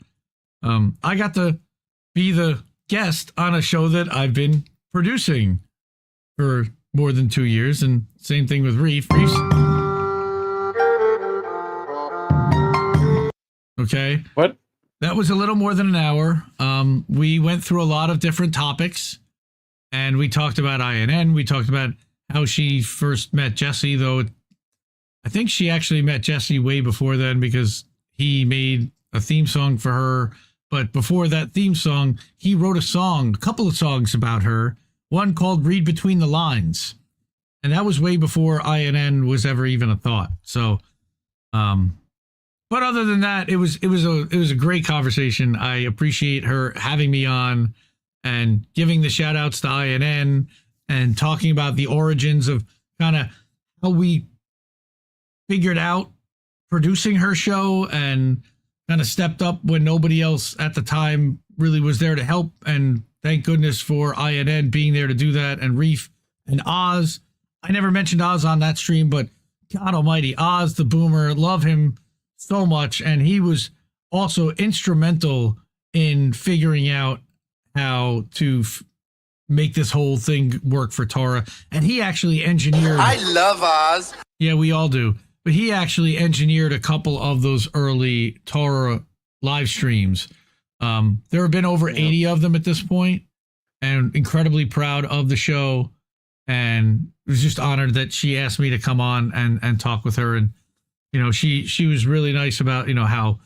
I got to be the guest on a show that I've been producing for more than 2 years, and same thing with Reef. Okay. What? That was a little more than an hour. We went through a lot of different topics, and we talked about INN. We talked about how she first met Jesse, though I think she actually met Jesse way before then, because he made a theme song for her. But before that theme song, he wrote a couple of songs about her, one called Read Between the Lines. And that was way before INN was ever even a thought. So, but other than that, it was a great conversation. I appreciate her having me on and giving the shout outs to INN and talking about the origins of kind of how we figured out producing her show and kind of stepped up when nobody else at the time really was there to help. And thank goodness for INN being there to do that, and Reef and Oz. I never mentioned Oz on that stream, but God almighty, Oz the Boomer, love him so much. And he was also instrumental in figuring out how to make this whole thing work for Torah. And he actually engineered... I love Oz. Yeah, we all do. But he actually engineered a couple of those early Torah live streams. There have been over 80 of them at this point, and incredibly proud of the show. And was just honored that she asked me to come on and talk with her. And, you know, she was really nice about, you know, how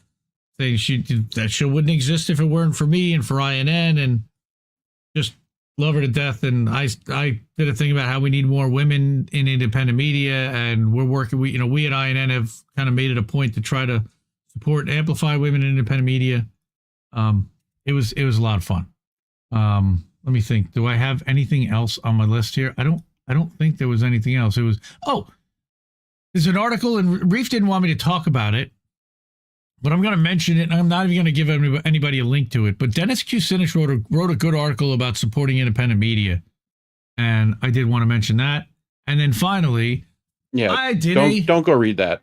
that show wouldn't exist if it weren't for me and for INN, and just love her to death. And I did a thing about how we need more women in independent media, and we're working. We at INN have kind of made it a point to try to support and amplify women in independent media. It was a lot of fun. Let me think. Do I have anything else on my list here? I don't think there was anything else. It was there's an article, and Reef didn't want me to talk about it, but I'm going to mention it, and I'm not even going to give anybody a link to it. But Dennis Kucinich wrote a good article about supporting independent media, and I did want to mention that. And then finally, I did don't go read that.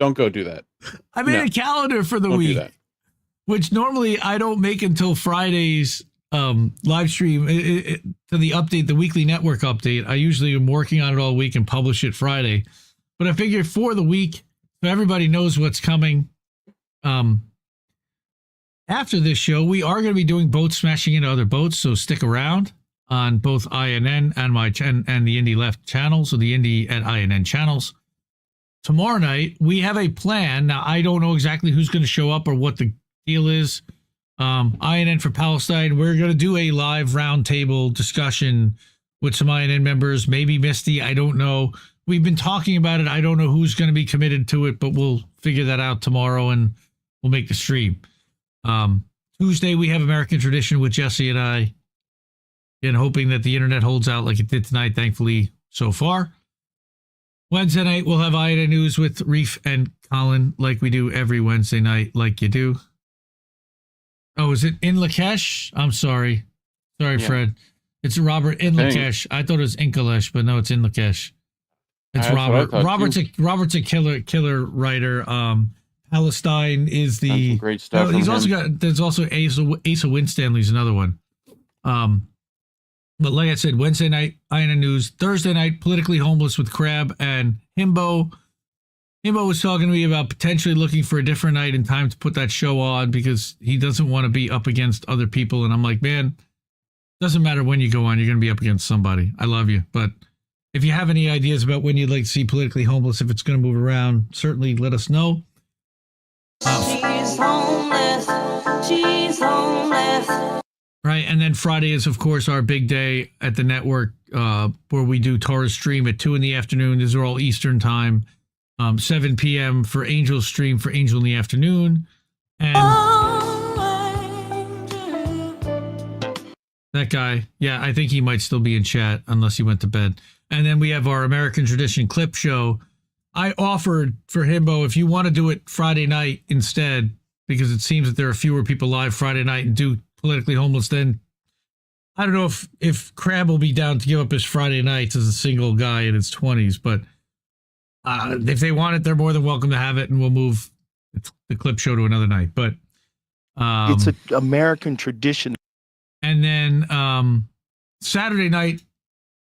Don't go do that. I made a calendar for the week, which normally I don't make until Friday's live stream to the update, the weekly network update. I usually am working on it all week and publish it Friday, but I figured for the week, so everybody knows what's coming. After this show, we are going to be doing boats smashing into other boats, so stick around on both INN and the Indie Left channels, or the Indie at INN channels. Tomorrow night, we have a plan. Now, I don't know exactly who's going to show up or what the deal is. INN for Palestine, we're going to do a live roundtable discussion with some INN members, maybe Misty, I don't know. We've been talking about it. I don't know who's going to be committed to it, but we'll figure that out tomorrow, and we'll make the stream. Tuesday, we have American Tradition with Jesse and I, and hoping that the internet holds out like it did tonight, thankfully, so far. Wednesday night, we'll have INN News with Reef and Colin, like we do every Wednesday night, like you do. Oh, is it in Lakesh? I'm sorry. Sorry, Yeah. Fred. It's Robert in Dang. Lakesh. I thought it was in Kalesh, but no, it's in Lakesh. It's That's what I Robert. thought, Robert's a killer writer. Palestine is Done the some great stuff. he's from also him. got. There's also Asa Winstanley's another one. But like I said, Wednesday night, INN News. Thursday night, Politically Homeless with Crab and Himbo. Himbo was talking to me about potentially looking for a different night and time to put that show on because he doesn't want to be up against other people. And I'm like, man, doesn't matter when you go on, you're going to be up against somebody. I love you. But if you have any ideas about when you'd like to see Politically Homeless, if it's going to move around, certainly let us know. She's homeless. She's homeless. Right, and then Friday is, of course, our big day at the network where we do Torah stream at 2 in the afternoon. These are all Eastern time. 7 p.m. for Angel stream for Angel in the afternoon. And that guy, yeah, I think he might still be in chat unless he went to bed. And then we have our American Tradition clip show. I offered for Himbo, if you want to do it Friday night instead, because it seems that there are fewer people live Friday night and do Politically Homeless, then I don't know if Crab will be down to give up his Friday nights as a single guy in his 20s, but if they want it, they're more than welcome to have it, and we'll move the clip show to another night. But it's an American tradition. And then Saturday night,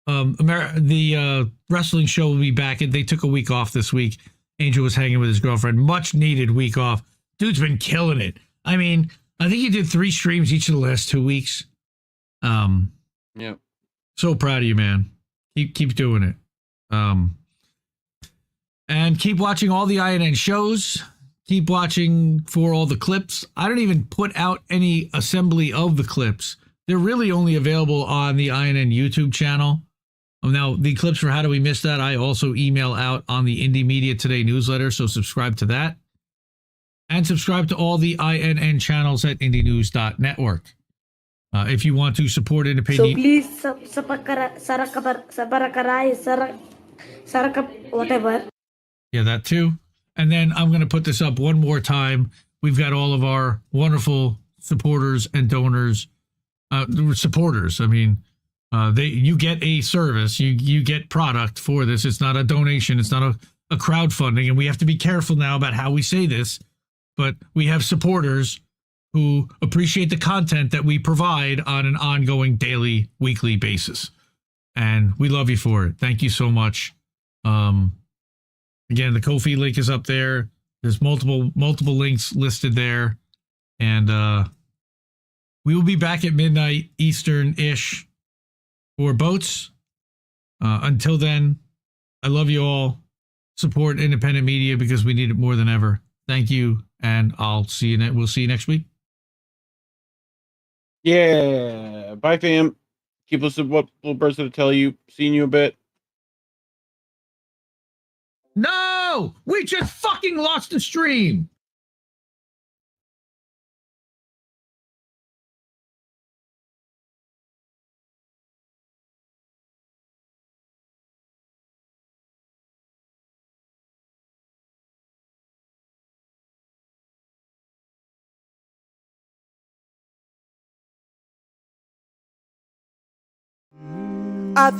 the wrestling show will be back. They took a week off this week. Angel was hanging with his girlfriend. Much needed week off. Dude's been killing it. I mean, I think he did 3 streams each of the last 2 weeks. Yeah. So proud of you, man. Keep doing it. And keep watching all the INN shows. Keep watching for all the clips. I don't even put out any assembly of the clips. They're really only available on the INN YouTube channel. Now, the clips for How Do We Miss That, I also email out on the Indie Media Today newsletter, so subscribe to that. And subscribe to all the INN channels at indienews.network. If you want to support independent... So please, whatever. Yeah, that too. And then I'm going to put this up one more time. We've got all of our wonderful supporters and donors. Supporters, I mean, you get a service, you get product for this. It's not a donation. It's not a crowdfunding. And we have to be careful now about how we say this. But we have supporters who appreciate the content that we provide on an ongoing daily, weekly basis. And we love you for it. Thank you so much. Again, the Ko-fi link is up there. There's multiple links listed there. And we will be back at midnight Eastern-ish for boats. Until then, I love you all. Support independent media because we need it more than ever. Thank you, and I'll see you. We'll see you next week. Yeah. Bye, fam. Keep listening to what little birds to tell you. Seeing you a bit. No! We just fucking lost the stream! I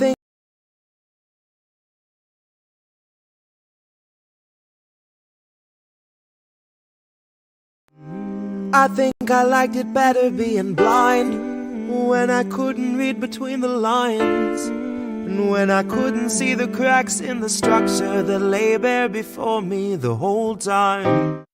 think I liked it better being blind when I couldn't read between the lines and when I couldn't see the cracks in the structure that lay bare before me the whole time.